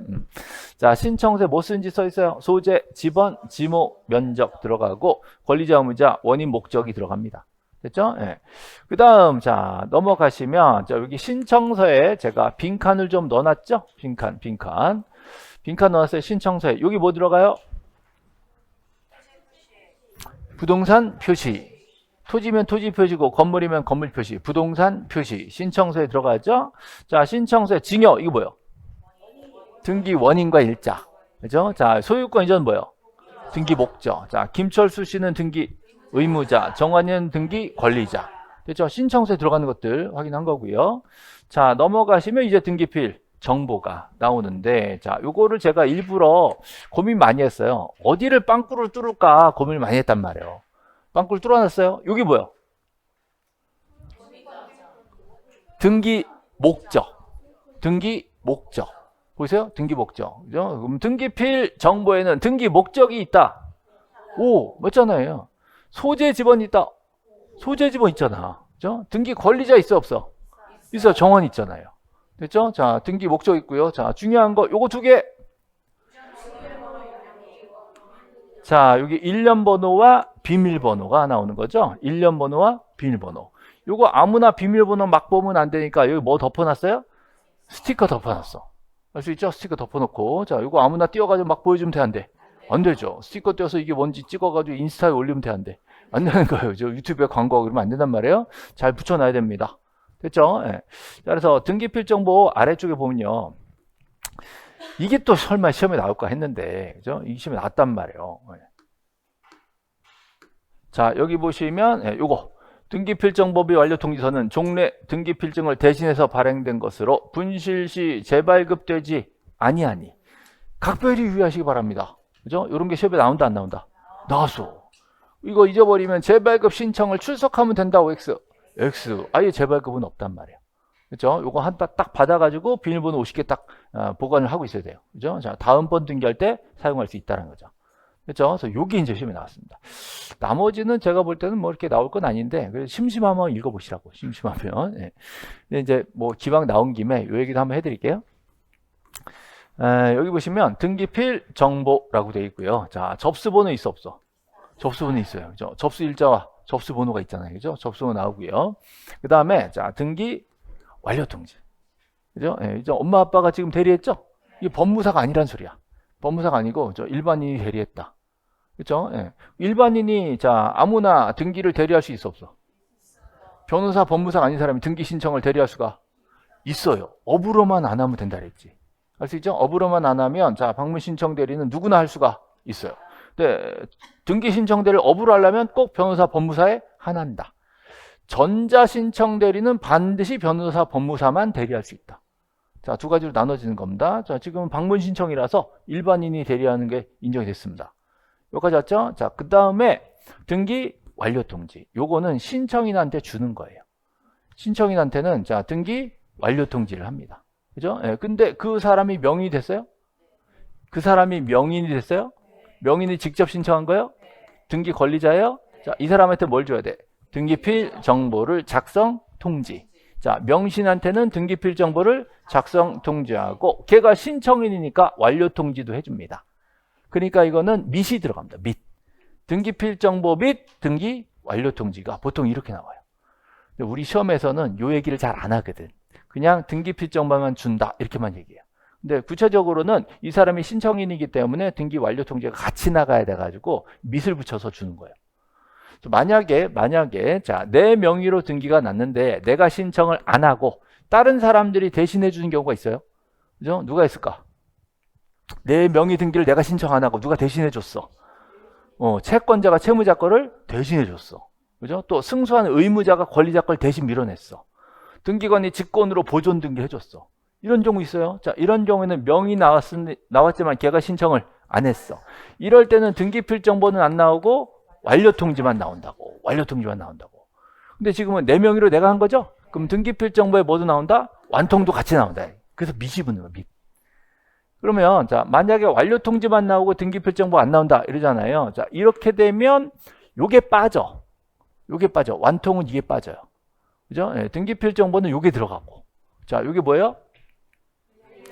자, 신청서에 뭐 쓰는지 써 있어요. 소재, 지번, 지목, 면적 들어가고 권리자, 의무자, 원인, 목적이 들어갑니다. 됐죠? 예. 그다음 자, 넘어가시면 자, 여기 신청서에 제가 빈칸을 좀 넣어놨죠? 빈칸 넣었어요. 신청서에. 여기 뭐 들어가요? 부동산 표시. 토지면 토지 표시고 건물이면 건물 표시, 부동산 표시, 신청서에 들어가죠. 자, 신청서에 증여 이거 뭐예요? 등기 원인과 일자, 그죠? 자, 소유권 이전 뭐예요? 등기 목적. 자, 김철수 씨는 등기 의무자, 정환이는 등기 권리자. 됐죠? 신청서에 들어가는 것들 확인한 거고요. 자, 넘어가시면 이제 등기필 정보가 나오는데, 자, 요거를 제가 일부러 고민 많이 했어요. 어디를 빵꾸를 뚫을까 고민을 많이 했단 말이에요. 빵꾸를 뚫어놨어요. 여기 뭐야? 등기 목적. 등기 목적. 보세요. 등기 목적. 그죠? 그럼 등기필 정보에는 등기 목적이 있다. 오, 맞잖아요. 소재 지번이 있다. 소재 지번 있잖아. 그죠? 등기 권리자 있어 없어? 있어. 정원 있잖아요. 됐죠? 자, 등기 목적 있고요. 자, 중요한 거 요거 두 개. 자, 여기 일련 번호와 비밀번호가 나오는 거죠. 일련 번호와 비밀번호. 요거 아무나 비밀번호 막 보면 안 되니까 여기 뭐 덮어놨어요? 스티커 덮어놨어. 알 수 있죠? 스티커 덮어놓고. 자, 요거 아무나 띄워가지고 막 보여주면 돼, 안 돼? 안 되죠. 스티커 띄워서 이게 뭔지 찍어가지고 인스타에 올리면 돼, 안 돼? 안 되는 거예요. 저 유튜브에 광고하고 그러면 안 된단 말이에요. 잘 붙여놔야 됩니다. 됐죠? 예. 자, 그래서 등기필 정보 아래쪽에 보면요. 이게 또 설마 시험에 나올까 했는데, 그죠? 이 시험에 나왔단 말이에요. 예. 자, 여기 보시면, 예, 요거. 등기필정법이 완료 통지서는 종래 등기필증을 대신해서 발행된 것으로 분실 시 재발급되지 아니하니 각별히 유의하시기 바랍니다. 그죠? 이런 게 시험에 나온다, 안 나온다? 나왔어. 이거 잊어버리면 재발급 신청을 출석하면 된다고 X. 아예 재발급은 없단 말이에요. 그죠? 요거 딱 받아가지고 비밀번호 50개 딱 보관을 하고 있어야 돼요. 그죠? 자, 다음번 등기할 때 사용할 수 있다는 거죠. 그렇죠? 그래서 요게 이제 시험에 나왔습니다. 나머지는 제가 볼 때는 뭐 이렇게 나올 건 아닌데, 그래서 심심하면 읽어보시라고. 심심하면. 예. 근데 이제 뭐 기왕 나온 김에 요 얘기도 한번 해드릴게요. 여기 보시면 등기필 정보라고 되어 있고요. 자, 접수번호 있어 없어? 접수번호 있어요. 그죠? 접수 일자와 접수번호가 있잖아요. 그죠? 접수번호 나오고요. 그 다음에 자, 등기 완료 통지. 그죠? 예, 이제 엄마 아빠가 지금 대리했죠? 이게 법무사가 아니란 소리야. 법무사가 아니고 저 일반인이 대리했다. 그렇죠? 예. 일반인이 자 아무나 등기를 대리할 수 있어 없어? 변호사, 법무사가 아닌 사람이 등기 신청을 대리할 수가 있어요. 업으로만 안 하면 된다 그랬지. 알 수 있죠? 업으로만 안 하면 자 방문 신청 대리는 누구나 할 수가 있어요. 근데 등기 신청 대리를 업으로 하려면 꼭 변호사, 법무사에 한한다. 전자 신청 대리는 반드시 변호사, 법무사만 대리할 수 있다. 자, 두 가지로 나눠지는 겁니다. 자, 지금 방문 신청이라서 일반인이 대리하는 게 인정이 됐습니다. 여기까지 왔죠? 자, 그 다음에 등기 완료 통지. 요거는 신청인한테 주는 거예요. 신청인한테는 자, 등기 완료 통지를 합니다. 그죠? 예, 근데 그 사람이 명인이 됐어요? 그 사람이 명인이 됐어요? 명인이 직접 신청한 거예요? 등기 권리자예요? 자, 이 사람한테 뭘 줘야 돼? 등기필 정보를 작성 통지. 자, 명신한테는 등기필 정보를 작성 통지하고 걔가 신청인이니까 완료 통지도 해줍니다. 그러니까 이거는 밋이 들어갑니다. 밋. 등기필 정보 및 등기 완료 통지가 보통 이렇게 나와요. 근데 우리 시험에서는 요 얘기를 잘 안 하거든. 그냥 등기필 정보만 준다 이렇게만 얘기해요. 근데 구체적으로는 이 사람이 신청인이기 때문에 등기 완료 통지가 같이 나가야 돼가지고 밋을 붙여서 주는 거예요. 만약에 자, 내 명의로 등기가 났는데 내가 신청을 안 하고 다른 사람들이 대신해 주는 경우가 있어요. 그죠? 누가 있을까? 내 명의 등기를 내가 신청 안 하고 누가 대신해 줬어. 채권자가 채무자 거를 대신해 줬어. 그죠? 또 승소한 의무자가 권리자 걸 대신 밀어냈어. 등기관이 직권으로 보존 등기를 해줬어. 이런 경우 있어요. 자, 이런 경우에는 명의 나왔지만 걔가 신청을 안 했어. 이럴 때는 등기필 정보는 안 나오고 완료 통지만 나온다고. 근데 지금은 내 명의로 내가 한 거죠? 그럼 등기필 정보에 뭐도 나온다? 완통도 같이 나온다. 그래서 밋이 붙는 거야, 밋. 그러면 자, 만약에 완료 통지만 나오고 등기필 정보 안 나온다 이러잖아요. 자, 이렇게 되면 요게 빠져. 완통은 이게 빠져요. 그죠? 네, 등기필 정보는 요게 들어가고. 자, 요게 뭐예요?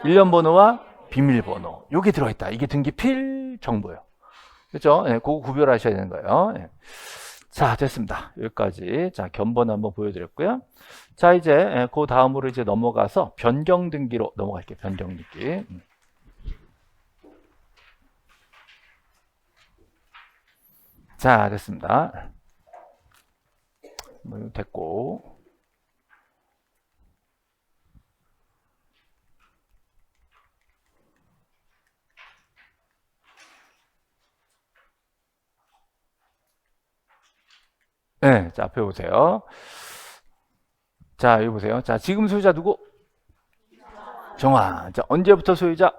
일련 번호와 비밀번호. 요게 들어가 있다. 이게 등기필 정보예요. 그렇죠? 예, 그거 구별하셔야 되는 거예요. 예. 자, 됐습니다. 여기까지. 자, 견본 한번 보여드렸고요. 자, 이제 그 다음으로 이제 넘어가서 변경 등기로 넘어갈게요. 변경 등기. 자, 됐습니다. 뭐 됐고. 네, 자, 앞에 보세요. 자, 여기 보세요. 자, 지금 소유자 누구? 정화. 자, 언제부터 소유자?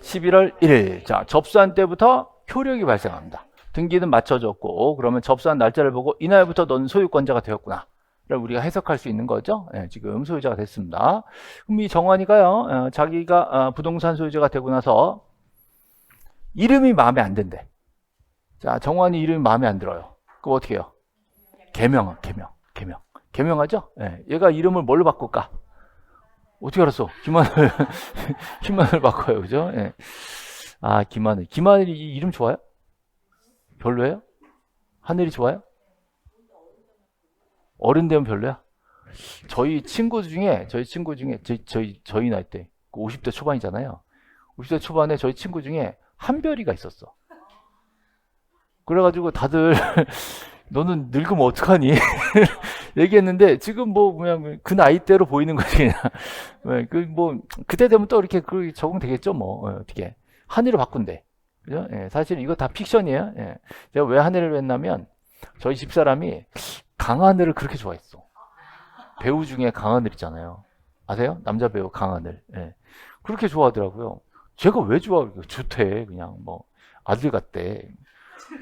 11월 1일. 자, 접수한 때부터 효력이 발생합니다. 등기는 맞춰졌고, 그러면 접수한 날짜를 보고 이날부터 넌 소유권자가 되었구나. 를 우리가 해석할 수 있는 거죠. 네, 지금 소유자가 됐습니다. 그럼 이 정환이가요, 자기가 부동산 소유자가 되고 나서 이름이 마음에 안 든대. 자, 정환이 이름이 마음에 안 들어요. 그럼 어떻게 해요? 개명하죠? 예, 얘가 이름을 뭘로 바꿀까? 어떻게 알았어? 김하늘. 김하늘 바꿔요. 그죠? 예. 아, 김하늘. 김하늘이 이름 좋아요? 별로예요? 하늘이 좋아요? 어른 되면 별로야? 저희 친구 중에 저희 나이 때 50대 초반이잖아요. 50대 초반에 저희 친구 중에 한별이가 있었어. 그래가지고 다들 너는 늙으면 어떡하니? 얘기했는데 지금 뭐 그냥 그 나이대로 보이는 거지 그냥. 네, 그뭐 그때 되면 또 이렇게 그 적응되겠죠 뭐. 어떻게 한의로 바꾼대. 그죠? 예, 사실 이거 다 픽션이에요. 예. 제가 왜 한의를 했냐면 저희 집사람이 강하늘을 그렇게 좋아했어. 배우 중에 강하늘 있잖아요. 아세요? 남자 배우 강하늘. 예. 그렇게 좋아하더라고요. 제가 왜 좋아해요? 좋대. 그냥 뭐 아들 같대.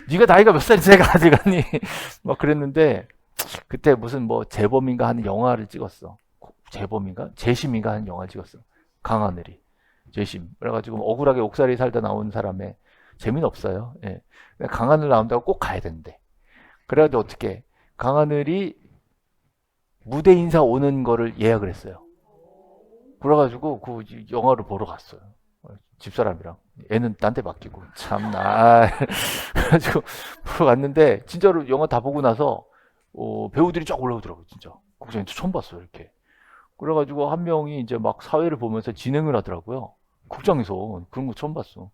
네가 나이가 몇 살인지 내가 아들 같니? 막 그랬는데 그때 무슨 뭐 재범인가 하는 영화를 찍었어. 재범인가? 재심인가 하는 영화를 찍었어. 강하늘이. 재심. 그래가지고 억울하게 옥살이 살다 나온 사람의 재미는 없어요. 예. 강하늘 나온다고 꼭 가야 된대. 그래가지고 어떻게 강하늘이 무대 인사 오는 거를 예약을 했어요. 그래가지고 그 영화를 보러 갔어요. 집사람이랑. 애는 딴 데 맡기고. 참나. 그래가지고 보러 갔는데 진짜로 영화 다 보고 나서 배우들이 쫙 올라오더라고요. 진짜. 국장님 처음 봤어요. 이렇게. 그래가지고 한 명이 이제 막 사회를 보면서 진행을 하더라고요. 국장에서 그런 거 처음 봤어.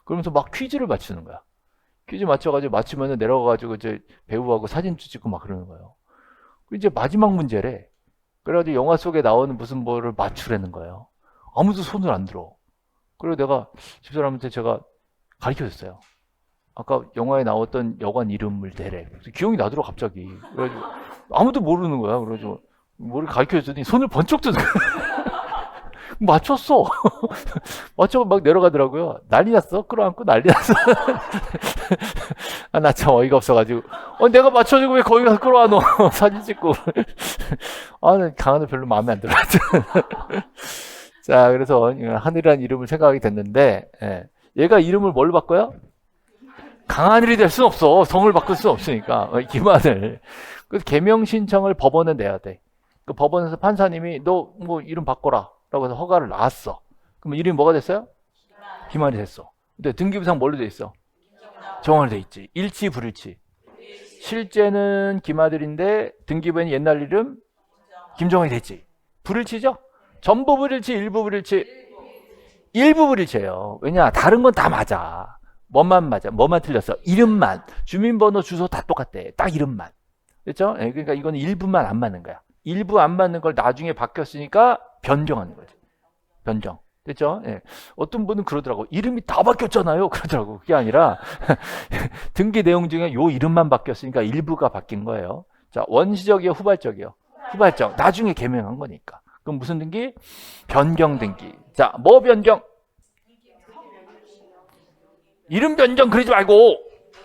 그러면서 막 퀴즈를 맞추는 거야. 퀴즈 맞춰가지고 맞추면은 내려가가지고 이제 배우하고 사진 찍고 막 그러는 거예요. 이제 마지막 문제래. 그래가지고 영화 속에 나오는 무슨 뭐를 맞추라는 거예요. 아무도 손을 안 들어. 그리고 내가 집사람한테 제가 가르쳐 줬어요. 아까 영화에 나왔던 여관 이름을 대래. 기억이 나더라 갑자기. 그래가지고 아무도 모르는 거야. 그래가지고 뭐를 가르쳐 줬더니 손을 번쩍 드는 거야. 맞췄어. 맞춰서 막 내려가더라고요. 난리 났어. 끌어안고 난리 났어. 아, 나 참 어이가 없어가지고. 내가 맞춰주고 왜 거기 가서 끌어안어. 사진 찍고. 아, 나 강하늘 별로 마음에 안 들어. 자, 그래서 하늘이라는 이름을 생각하게 됐는데, 예. 얘가 이름을 뭘로 바꿔요? 강하늘이 될 수는 없어. 성을 바꿀 수는 없으니까. 김하늘. 그래서 개명 신청을 법원에 내야 돼. 그 법원에서 판사님이 너 뭐 이름 바꿔라. 라고 해서 허가를 놨어. 그럼 이름이 뭐가 됐어요? 김하늘이 됐어. 근데 등기부상 뭘로 돼 있어? 정원으로 돼 있지. 일치, 불일치. 실제는 김하늘인데 등기부에는 옛날 이름 김정은이 됐지. 불일치죠? 전부 불일치, 일부 불일치. 일부 불일치예요. 왜냐? 다른 건 다 맞아. 뭐만 맞아? 뭐만 틀렸어? 이름만. 주민번호, 주소 다 똑같대. 딱 이름만. 그렇죠? 그러니까 이거는 일부만 안 맞는 거야. 일부 안 맞는 걸 나중에 바뀌었으니까 변경하는 거지. 변경. 됐죠? 예. 어떤 분은 그러더라고. 이름이 다 바뀌었잖아요. 그러더라고. 그게 아니라 등기 내용 중에 요 이름만 바뀌었으니까 일부가 바뀐 거예요. 자, 원시적이요, 후발적이요? 후발적. 나중에 개명한 거니까. 그럼 무슨 등기? 변경 등기. 자, 뭐 변경? 이름 변경 그러지 말고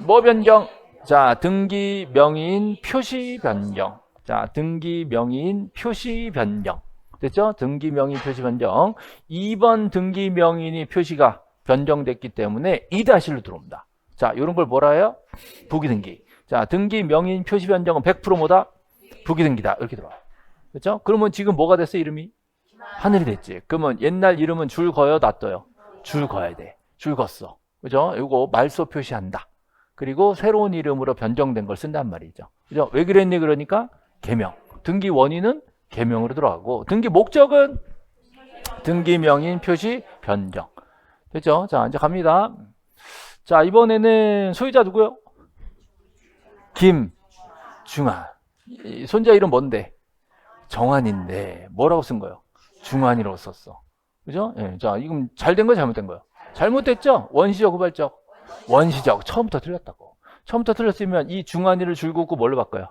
뭐 변경? 자, 등기 명의인 표시 변경. 자, 등기 명의인 표시 변경. 됐죠? 등기 명의 표시 변경. 2번 등기 명의인이 표시가 변경됐기 때문에 2-1로 들어옵니다. 자, 이런 걸 뭐라 해요? 부기등기. 자, 등기 명의인 표시 변경은 100% 뭐다? 부기등기다. 이렇게 들어와요. 그렇죠? 그러면 지금 뭐가 됐어? 이름이? 하늘이 됐지. 그러면 옛날 이름은 줄 거요? 놔둬요? 줄 거야 돼. 줄 걷어. 그죠? 이거 말소 표시한다. 그리고 새로운 이름으로 변경된 걸 쓴단 말이죠. 그죠? 왜 그랬니? 그러니까 개명. 등기 원인은 개명으로 들어가고 등기 목적은 등기 명인 표시 변경. 됐죠? 자, 이제 갑니다. 자, 이번에는 소유자 누구요? 김중환. 손자 이름 뭔데? 정환인데 뭐라고 쓴 거예요? 중환이라고 썼어. 그죠? 예, 자, 이건 잘된 거야, 잘못된 거야? 잘못됐죠? 원시적, 후발적? 원시적. 처음부터 틀렸다고. 처음부터 틀렸으면 이 중환이를 줄 긋고 뭘로 바꿔요?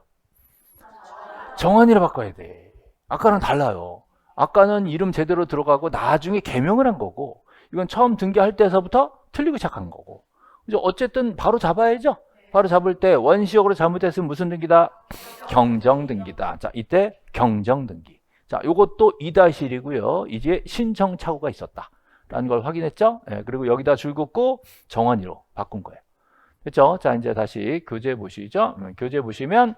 정환이로 바꿔야 돼. 아까랑 달라요. 아까는 이름 제대로 들어가고 나중에 개명을 한 거고 이건 처음 등기할 때서부터 틀리고 시작한 거고. 그죠? 어쨌든 바로 잡아야죠. 바로 잡을 때 원시적으로 잘못했으면 무슨 등기다? 경정 등기다. 자, 이때 경정 등기. 자, 요것도 2-1이고요. 이제 신청 착오가 있었다. 라는 걸 확인했죠? 예, 그리고 여기다 줄 긋고 정환이로 바꾼 거예요. 됐죠? 자, 이제 다시 교재 보시죠. 교재 보시면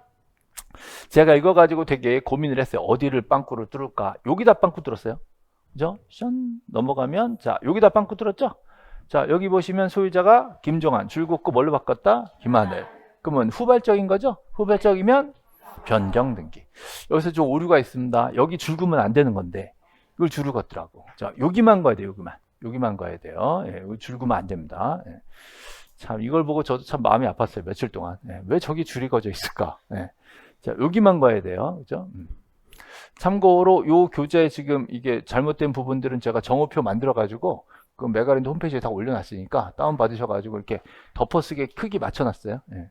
제가 이거 가지고 되게 고민을 했어요. 어디를 빵꾸를 뚫을까? 여기다 빵꾸 뚫었어요. 그죠? 션 넘어가면 자 여기다 빵꾸 뚫었죠? 자 여기 보시면 소유자가 김종환, 줄긋고 뭘로 바꿨다? 김하늘. 그러면 후발적인 거죠? 후발적이면 변경 등기. 여기서 좀 오류가 있습니다. 여기 줄그면 안 되는 건데 이걸 줄을 걷더라고. 자 여기만 가야 돼요. 여기만 가야 돼요. 예, 여기 줄그면 안 됩니다. 예. 참 이걸 보고 저도 참 마음이 아팠어요. 며칠 동안. 예, 왜 저기 줄이 거져 있을까? 예. 자 여기만 가야 돼요. 그죠? 참고로 요 교재 지금 이게 잘못된 부분들은 제가 정오표 만들어 가지고 그 메가랜드 홈페이지에 다 올려놨으니까 다운 받으셔가지고 이렇게 덮어쓰게 크기 맞춰놨어요. 예.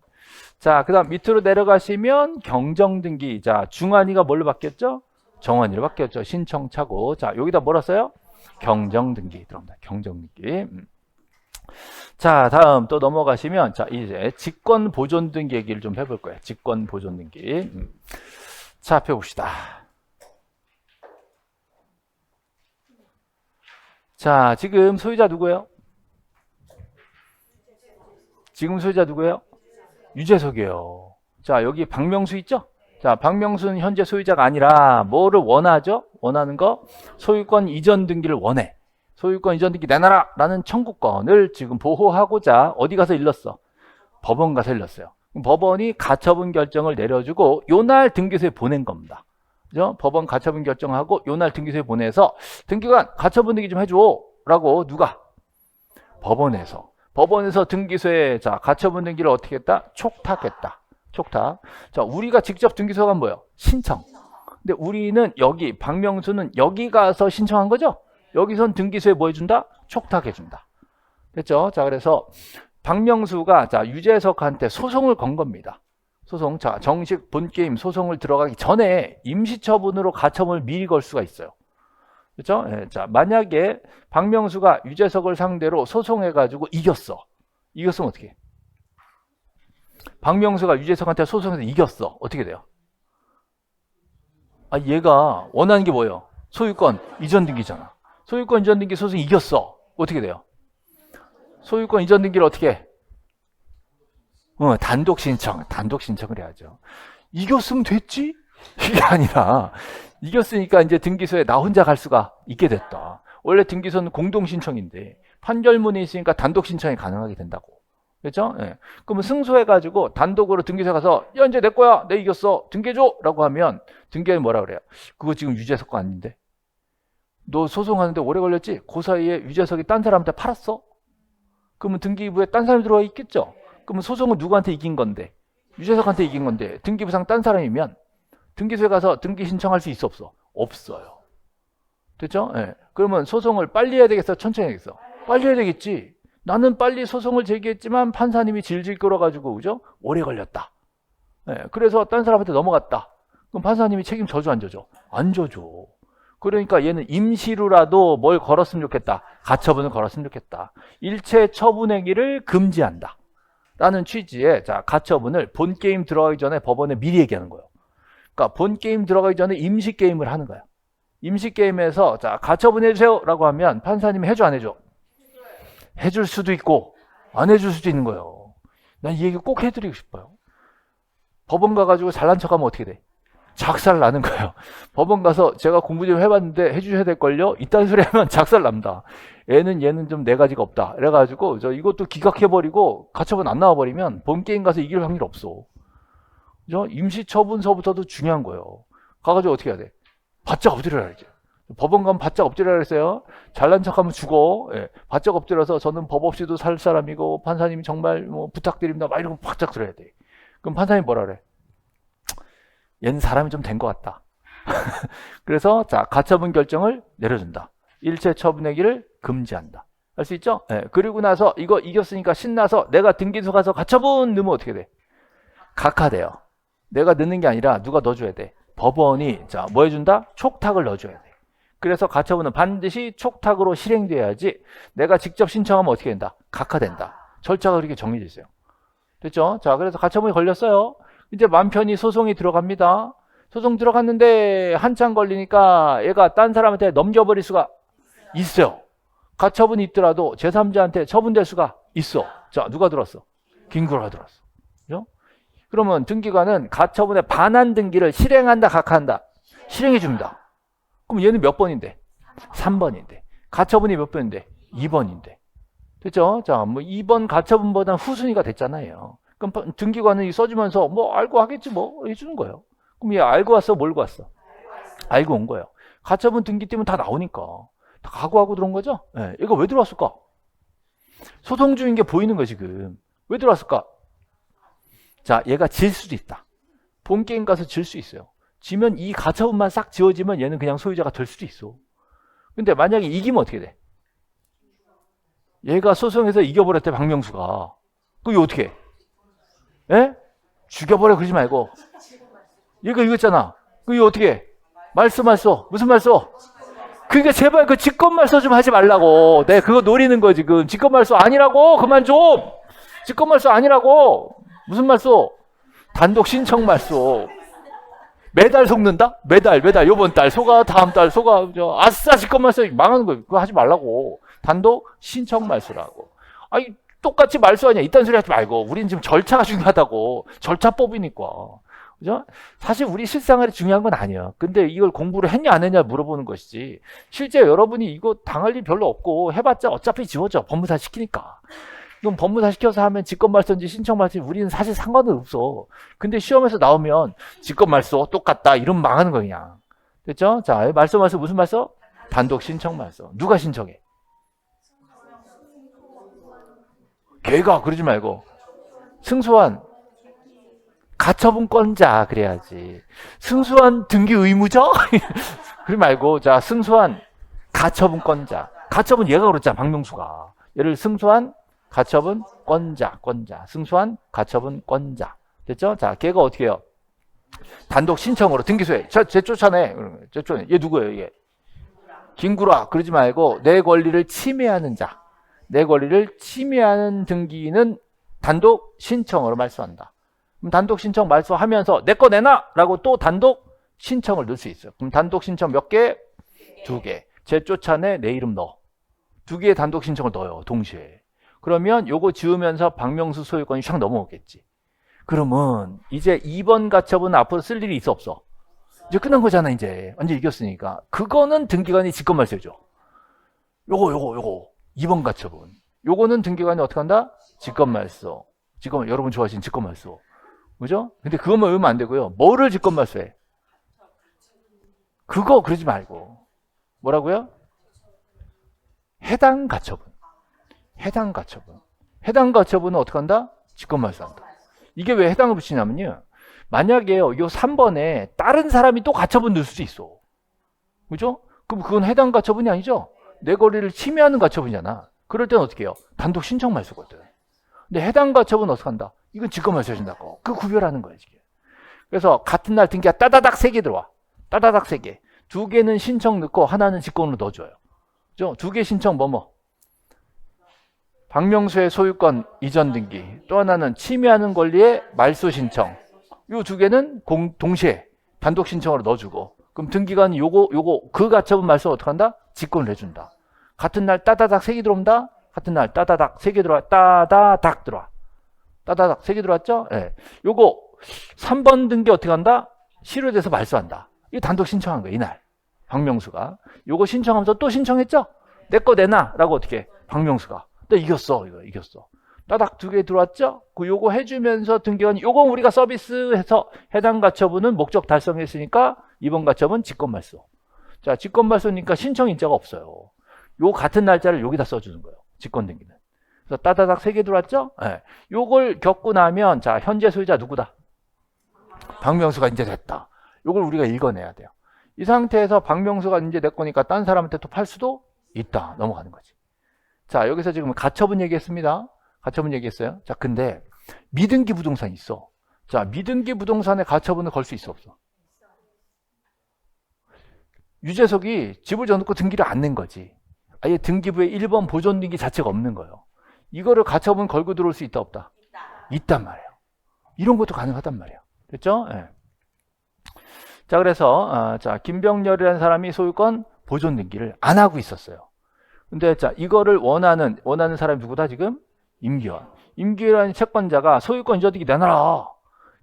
자, 그다음 밑으로 내려가시면 경정등기. 자, 중환이가 뭘로 바뀌었죠? 정환이로 바뀌었죠. 신청차고. 자, 여기다 뭐라 써요? 경정등기 들어갑니다. 경정등기. 자, 다음 또 넘어가시면 자 이제 직권보존등기 얘기를 좀 해볼 거예요. 직권보존등기. 자, 펴봅시다. 자, 지금 소유자 누구예요? 지금 소유자 누구예요? 유재석이에요. 자, 여기 박명수 있죠? 자, 박명수는 현재 소유자가 아니라 뭐를 원하죠? 원하는 거? 소유권 이전 등기를 원해. 소유권 이전 등기 내놔라! 라는 청구권을 지금 보호하고자 어디 가서 일렀어? 법원 가서 일렀어요. 법원이 가처분 결정을 내려주고 요날 등기소에 보낸 겁니다. 그죠? 법원 가처분 결정하고 요날 등기소에 보내서 등기관 가처분 등기 좀 해줘 라고 누가? 법원에서 등기소에 자 가처분 등기를 어떻게 했다? 촉탁했다. 촉탁. 자 우리가 직접 등기소 가면 뭐예요? 신청. 근데 우리는 여기 박명수는 여기 가서 신청한 거죠? 여기선 등기소에 뭐 해준다? 촉탁해준다. 됐죠? 자 그래서 박명수가 자 유재석한테 소송을 건 겁니다. 소송. 자, 정식 본게임 소송을 들어가기 전에 임시처분으로 가처분을 미리 걸 수가 있어요. 그렇죠? 예, 자, 만약에 박명수가 유재석을 상대로 소송해가지고 이겼어. 이겼으면 어떻게 해? 박명수가 유재석한테 소송해서 이겼어. 어떻게 돼요? 아, 얘가 원하는 게 뭐예요? 소유권 이전 등기잖아. 소유권 이전 등기 소송 이겼어. 어떻게 돼요? 소유권 이전 등기를 어떻게 해? 단독 신청을 해야죠. 이겼으면 됐지? 이게 아니라 이겼으니까 이제 등기소에 나 혼자 갈 수가 있게 됐다. 원래 등기소는 공동 신청인데 판결문이 있으니까 단독 신청이 가능하게 된다고. 그렇죠? 예. 그러면 승소해가지고 단독으로 등기소에 가서 야 이제 내 거야, 내 이겼어, 등기해줘라고 하면 등기관이 뭐라 그래요? 그거 지금 유재석 거 아닌데? 너 소송하는데 오래 걸렸지? 그 사이에 유재석이 딴 사람한테 팔았어? 그러면 등기부에 딴 사람이 들어와 있겠죠? 그러면 소송은 누구한테 이긴 건데? 유재석한테 이긴 건데 등기부상 딴 사람이면 등기소에 가서 등기 신청할 수 있어 없어? 없어요. 됐죠? 예. 그러면 소송을 빨리 해야 되겠어? 천천히 해야겠어? 빨리 해야 되겠지. 나는 빨리 소송을 제기했지만 판사님이 질질 끌어가지고 그죠? 오래 걸렸다. 예. 그래서 딴 사람한테 넘어갔다. 그럼 판사님이 책임 져줘 안 져줘? 안 져줘. 그러니까 얘는 임시로라도 뭘 걸었으면 좋겠다. 가처분을 걸었으면 좋겠다. 일체 처분행위를 금지한다. 라는 취지의 자 가처분을 본게임 들어가기 전에 법원에 미리 얘기하는 거예요. 그러니까 본게임 들어가기 전에 임시게임을 하는 거야. 임시게임에서 자 가처분 해주세요 라고 하면 판사님이 해줘 안 해줘? 해줄 수도 있고 안 해줄 수도 있는 거예요. 난 이 얘기 꼭 해드리고 싶어요. 법원 가가지고 잘난 척하면 어떻게 돼? 작살 나는 거예요. 법원 가서 제가 공부 좀 해봤는데 해주셔야 될걸요? 이딴 소리 하면 작살 납니다. 얘는 좀 네 가지가 없다. 그래가지고 저 이것도 기각해버리고 가처분 안 나와버리면 본게임 가서 이길 확률 없어. 그죠? 임시처분서부터도 중요한 거예요. 가가지고 어떻게 해야 돼? 바짝 엎드려라 이제. 법원 가면 바짝 엎드려라 그랬어요. 잘난 척하면 죽어. 예. 바짝 엎드려서 저는 법 없이도 살 사람이고 판사님이 정말 뭐 부탁드립니다. 막 이러고 바짝 들어야 돼. 그럼 판사님이 뭐라 그래? 얘는 사람이 좀 된 것 같다. 그래서 자 가처분 결정을 내려준다. 일체 처분행위를 금지한다. 알 수 있죠? 예. 그리고 나서 이거 이겼으니까 신나서 내가 등기소 가서 가처분 넣으면 어떻게 돼? 각하돼요. 내가 넣는 게 아니라 누가 넣어줘야 돼? 법원이 자 뭐 해준다? 촉탁을 넣어줘야 돼. 그래서 가처분은 반드시 촉탁으로 실행돼야지 내가 직접 신청하면 어떻게 된다? 각하된다. 절차가 그렇게 정해져 있어요. 됐죠? 자 그래서 가처분이 걸렸어요. 이제 맘 편히 소송이 들어갑니다. 소송 들어갔는데 한참 걸리니까 얘가 딴 사람한테 넘겨버릴 수가 있어요. 가처분이 있더라도 제3자한테 처분될 수가 있어. 자 누가 들었어? 김구라가 들었어. 그죠? 그러면 등기관은 가처분에 반한 등기를 실행한다, 각하한다? 실행해 줍니다. 그럼 얘는 몇 번인데? 3번인데. 가처분이 몇 번인데? 2번인데. 됐죠? 자, 뭐 2번 가처분보다는 후순위가 됐잖아요. 그럼 등기관이 써주면서 뭐 알고 하겠지 뭐 해주는 거예요. 그럼 얘 알고 왔어? 몰고 왔어? 알고 온 거예요. 가처분 등기 때문에 다 나오니까. 다 각오하고 들어온 거죠? 네, 이거 왜 들어왔을까? 소송 중인 게 보이는 거야 지금. 왜 들어왔을까? 자, 얘가 질 수도 있다. 본 게임 가서 질 수 있어요. 지면 이 가처분만 싹 지워지면 얘는 그냥 소유자가 될 수도 있어. 근데 만약에 이기면 어떻게 돼? 얘가 소송에서 이겨버렸대, 박명수가. 그럼 어떻게 해? 에? 죽여버려 그러지 말고. 얘가 이겼잖아. 그럼 이거 어떻게 해? 말소. 무슨 말소? 그러니까 제발 그 직권말소 좀 하지 말라고. 네, 그거 노리는 거 지금. 직권말소 아니라고. 그만 좀. 직권말소 아니라고. 무슨 말소? 단독 신청 말소. 매달 속는다? 매달. 요번 달 속아, 다음 달 속아. 아싸 직권말소 망하는 거. 그거 하지 말라고. 단독 신청 말소라고. 아니 똑같이 말소하냐. 이딴 소리 하지 말고. 우린 지금 절차가 중요하다고. 절차법이니까. 그죠? 사실 우리 실생활이 중요한 건 아니야. 근데 이걸 공부를 했냐 안 했냐 물어보는 것이지. 실제 여러분이 이거 당할 일 별로 없고 해봤자 어차피 지워져. 법무사 시키니까. 그럼 법무사 시켜서 하면 직권말소인지 신청말소인지 우리는 사실 상관은 없어. 근데 시험에서 나오면 직권말소 똑같다 이러면 망하는 거야 그냥. 됐죠? 자, 말소 무슨 말소? 단독 신청말소. 누가 신청해? 걔가. 그러지 말고 승소한 가처분권자 그래야지. 승소한 등기 의무자? 그러지 말고 자, 승소한 가처분권자. 가처분 얘가 그랬잖아, 박명수가. 얘를 승소한 가처분권자. 승소한 가처분권자. 됐죠? 자, 걔가 어떻게 해요? 단독 신청으로 등기소에 쟤 쫓아내. 얘 누구예요 이게? 김구라. 그러지 말고 내 권리를 침해하는 자. 내 권리를 침해하는 등기는 단독 신청으로 말소한다. 그럼 단독 신청 말소하면서 내 거 내놔! 라고 또 단독 신청을 넣을 수 있어요. 그럼 단독 신청 몇 개? 2개. 쟤 쫓아내, 내 이름 넣어. 2개의 단독 신청을 넣어요, 동시에. 그러면 요거 지우면서 박명수 소유권이 샥 넘어오겠지. 그러면 이제 2번 가처분 앞으로 쓸 일이 있어 없어? 이제 끝난 거잖아 이제. 완전 이겼으니까. 그거는 등기관이 직권말소해줘. 요거 2번 가처분. 요거는 등기관이 어떻게 한다? 직권말소. 여러분 좋아하시는 직권말소. 그죠? 근데 그것만 외우면 안 되고요. 뭐를 직권말소해? 그거 그러지 말고. 뭐라고요? 해당 가처분. 해당 가처분은 어떻게 한다? 직권말소한다. 이게 왜 해당을 붙이냐면요. 만약에 요 3번에 다른 사람이 또 가처분 넣을 수도 있어. 그죠? 그럼 그건 해당 가처분이 아니죠? 내 권리를 침해하는 가처분이잖아. 그럴 때는 어떻게 해요? 단독 신청 말소거든. 근데 해당 가처분은 어떻게 한다? 이건 직권말소 해준다고. 그 구별하는 거야, 지금. 그래서 같은 날 등기가 따다닥 3개 들어와. 따다닥 3개. 2개는 신청 넣고 하나는 직권으로 넣어줘요. 그죠? 2개 신청 박명수의 소유권 이전 등기. 또 하나는 침해하는 권리의 말소 신청. 요 2개는 동시에 단독 신청으로 넣어주고. 그럼 등기관이 요거 그 가처분 말소 어떻게 한다? 직권을 해준다. 같은 날 따다닥 3개 들어온다? 같은 날 따다닥 3개 들어와. 따다닥 들어와. 따다닥 3개 들어왔죠? 예. 네. 요거 3번 등기 어떻게 한다? 실효돼서 말소한다. 이거 단독 신청한 거야, 이날. 박명수가. 요거 신청하면서 또 신청했죠? 내 거 내놔. 라고 어떻게 해? 박명수가. 나 이겼어. 이겼어. 따닥 2개 들어왔죠? 그 요거 해주면서 등기관이 요거 우리가 서비스해서 해당 가처분은 목적 달성했으니까 이번 가처분 직권말소. 자, 직권말소니까 신청인자가 없어요. 요 같은 날짜를 여기다 써주는 거예요. 직권등기는. 그래서 따다닥 3개 들어왔죠? 네. 요걸 겪고 나면 자, 현재 소유자 누구다? 박명수가 이제 됐다. 요걸 우리가 읽어내야 돼요. 이 상태에서 박명수가 이제 내 거니까 딴 사람한테 또 팔 수도 있다. 넘어가는 거지. 자, 여기서 지금 가처분 얘기했습니다. 가처분 얘기했어요. 자, 근데 미등기 부동산 있어. 자, 미등기 부동산에 가처분을 걸 수 있어 없어? 유재석이 집을 져놓고 등기를 안 낸 거지. 아예 등기부에 1번 보존 등기 자체가 없는 거예요. 이거를 가처분 걸고 들어올 수 있다 없다? 있단 말이에요. 이런 것도 가능하단 말이에요. 됐죠? 네. 자, 그래서 자, 김병렬이라는 사람이 소유권 보존 등기를 안 하고 있었어요. 근데 자, 이거를 원하는 사람이 누구다 지금? 임기환. 임기환 채권자가 소유권 이전 등기 내놔라.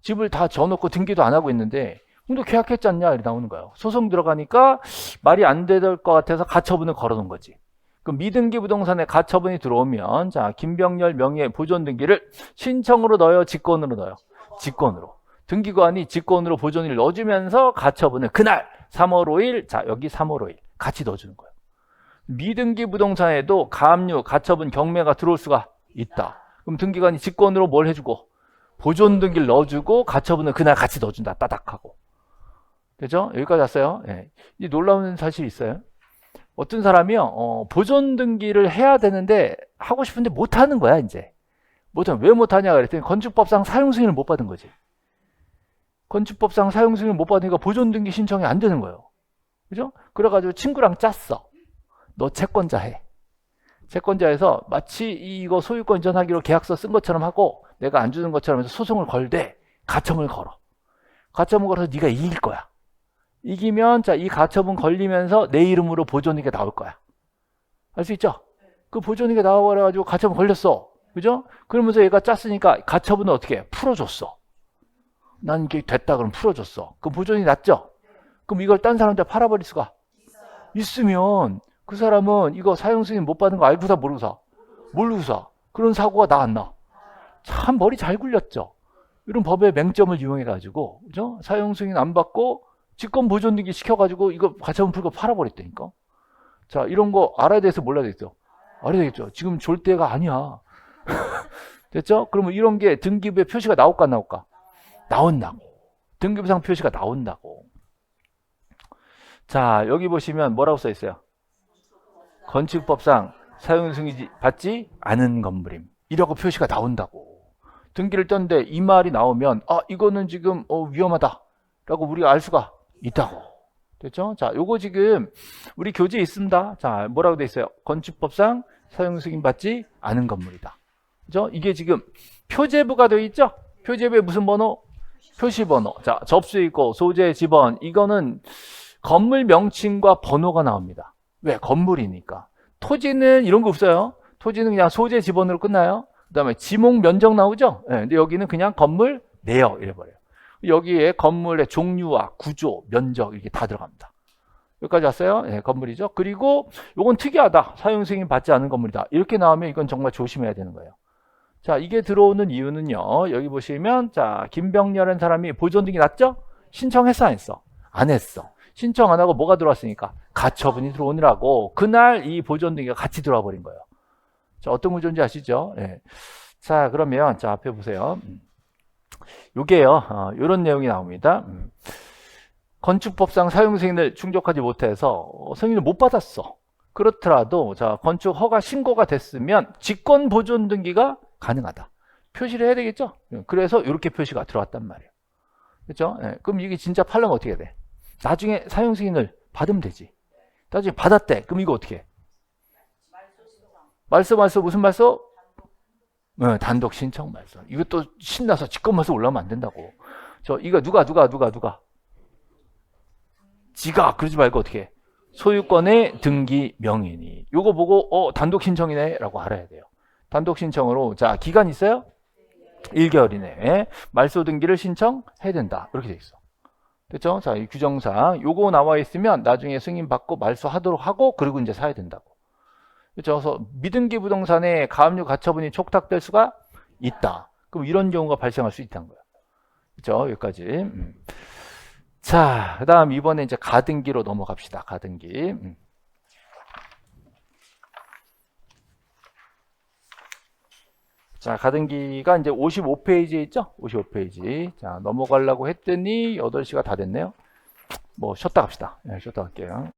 집을 다 져놓고 등기도 안 하고 있는데 너 계약했지 않냐? 이렇게 나오는 거예요. 소송 들어가니까 말이 안 될 것 같아서 가처분을 걸어놓은 거지. 그럼 미등기 부동산에 가처분이 들어오면, 자, 김병렬 명의의 보존 등기를 신청으로 넣어요? 직권으로 넣어요? 직권으로. 등기관이 직권으로 보존을 넣어주면서 가처분을 그날 3월 5일, 자, 여기 3월 5일 같이 넣어주는 거예요. 미등기 부동산에도 가압류, 가처분, 경매가 들어올 수가 있다. 그럼 등기관이 직권으로 뭘 해주고? 보존 등기를 넣어주고 가처분을 그날 같이 넣어준다. 따닥하고. 그죠? 여기까지 왔어요. 예. 이 놀라운 사실이 있어요. 어떤 사람이요, 보존 등기를 해야 되는데 하고 싶은데 못 하는 거야, 이제. 못하면 왜 못하냐 그랬더니 건축법상 사용 승인을 못 받은 거지. 건축법상 사용 승인을 못 받으니까 보존 등기 신청이 안 되는 거예요. 그죠? 그래가지고 친구랑 짰어. 너 채권자 해. 채권자에서 마치 이거 소유권 이전하기로 계약서 쓴 것처럼 하고 내가 안 주는 것처럼 해서 소송을 걸되 가처분을 걸어. 가처분 걸어서 네가 이길 거야. 이기면 자, 이 가처분 걸리면서 내 이름으로 보존이게 나올 거야. 알 수 있죠? 그 보존이게 나와가지고 가처분 걸렸어. 그죠? 그러면서 얘가 짰으니까 가처분을 어떻게 해? 풀어줬어. 난 이게 됐다 그럼 풀어줬어. 그럼 보존이 났죠? 그럼 이걸 딴 사람한테 팔아버릴 수가 있으면 그 사람은 이거 사용 승인 못 받은 거 알고 사 모르고 사? 모르고 사. 그런 사고가 나 안 나? 참 머리 잘 굴렸죠? 이런 법의 맹점을 이용해가지고, 그죠? 사용 승인 안 받고 직권 보존 등기 시켜가지고 이거 가처분 풀고 팔아버렸다니까? 자, 이런 거 알아야 돼서 몰라야 되겠죠? 알아야 되겠죠? 지금 졸 때가 아니야. 됐죠? 그러면 이런 게 등기부에 표시가 나올까 안 나올까? 나온다고. 등기부상 표시가 나온다고. 자, 여기 보시면 뭐라고 써 있어요? 건축법상 사용 승인 받지 않은 건물임. 이라고 표시가 나온다고. 등기를 떴는데 이 말이 나오면 아, 이거는 지금 위험하다. 라고 우리가 알 수가 있다고. 됐죠? 자, 요거 지금 우리 교재에 있습니다. 자, 뭐라고 돼 있어요? 건축법상 사용 승인 받지 않은 건물이다. 그죠? 이게 지금 표제부가 되어 있죠? 표제부에 무슨 번호? 표시번호. 자, 접수 있고 소재 지번. 이거는 건물 명칭과 번호가 나옵니다. 왜? 건물이니까. 토지는 이런 거 없어요. 토지는 그냥 소재 지번으로 끝나요. 그 다음에 지목 면적 나오죠? 네, 근데 여기는 그냥 건물 내역 이래버려요. 여기에 건물의 종류와 구조, 면적 이렇게 다 들어갑니다. 여기까지 왔어요? 네, 건물이죠. 그리고 이건 특이하다. 사용 승인 받지 않은 건물이다. 이렇게 나오면 이건 정말 조심해야 되는 거예요. 자, 이게 들어오는 이유는요. 여기 보시면 자, 김병렬이라는 사람이 보존 등기 났죠? 신청했어 안 했어? 안 했어. 신청 안 하고 뭐가 들어왔으니까? 가처분이 들어오느라고 그날 이 보존 등기가 같이 들어와 버린 거예요. 자, 어떤 구조인지 아시죠? 네. 자, 그러면 자, 앞에 보세요. 요게요. 이런 내용이 나옵니다. 건축법상 사용 승인을 충족하지 못해서 승인을 못 받았어. 그렇더라도 자, 건축 허가 신고가 됐으면 직권 보존 등기가 가능하다. 표시를 해야 되겠죠? 그래서 이렇게 표시가 들어왔단 말이에요. 그렇죠? 네. 그럼 이게 진짜 팔려면 어떻게 돼? 나중에 사용 승인을 받으면 되지. 나중에 받았대. 그럼 이거 어떻게 해? 말소 무슨 말소? 네, 단독 신청 말소. 이것도 신나서 직권 말소 올라오면 안 된다고. 이거 누가? 지가 그러지 말고 어떻게 해? 소유권의 등기 명인이. 이거 보고 단독 신청이네 라고 알아야 돼요. 단독 신청으로 자, 기간 있어요? 1개월 이내에 말소 등기를 신청해야 된다. 이렇게 돼 있어. 됐죠? 자, 이 규정상 요거 나와 있으면 나중에 승인 받고 말소하도록 하고 그리고 이제 사야 된다고. 그렇죠? 그래서 미등기 부동산에 가압류 가처분이 촉탁될 수가 있다. 그럼 이런 경우가 발생할 수 있다는 거예요. 그렇죠? 여기까지. 자, 그다음 이번에 이제 가등기로 넘어갑시다. 가등기. 자, 가등기가 이제 55페이지에 있죠? 55페이지. 자, 넘어가려고 했더니 8시가 다 됐네요. 뭐 쉬었다 갑시다. 네, 쉬었다 갈게요.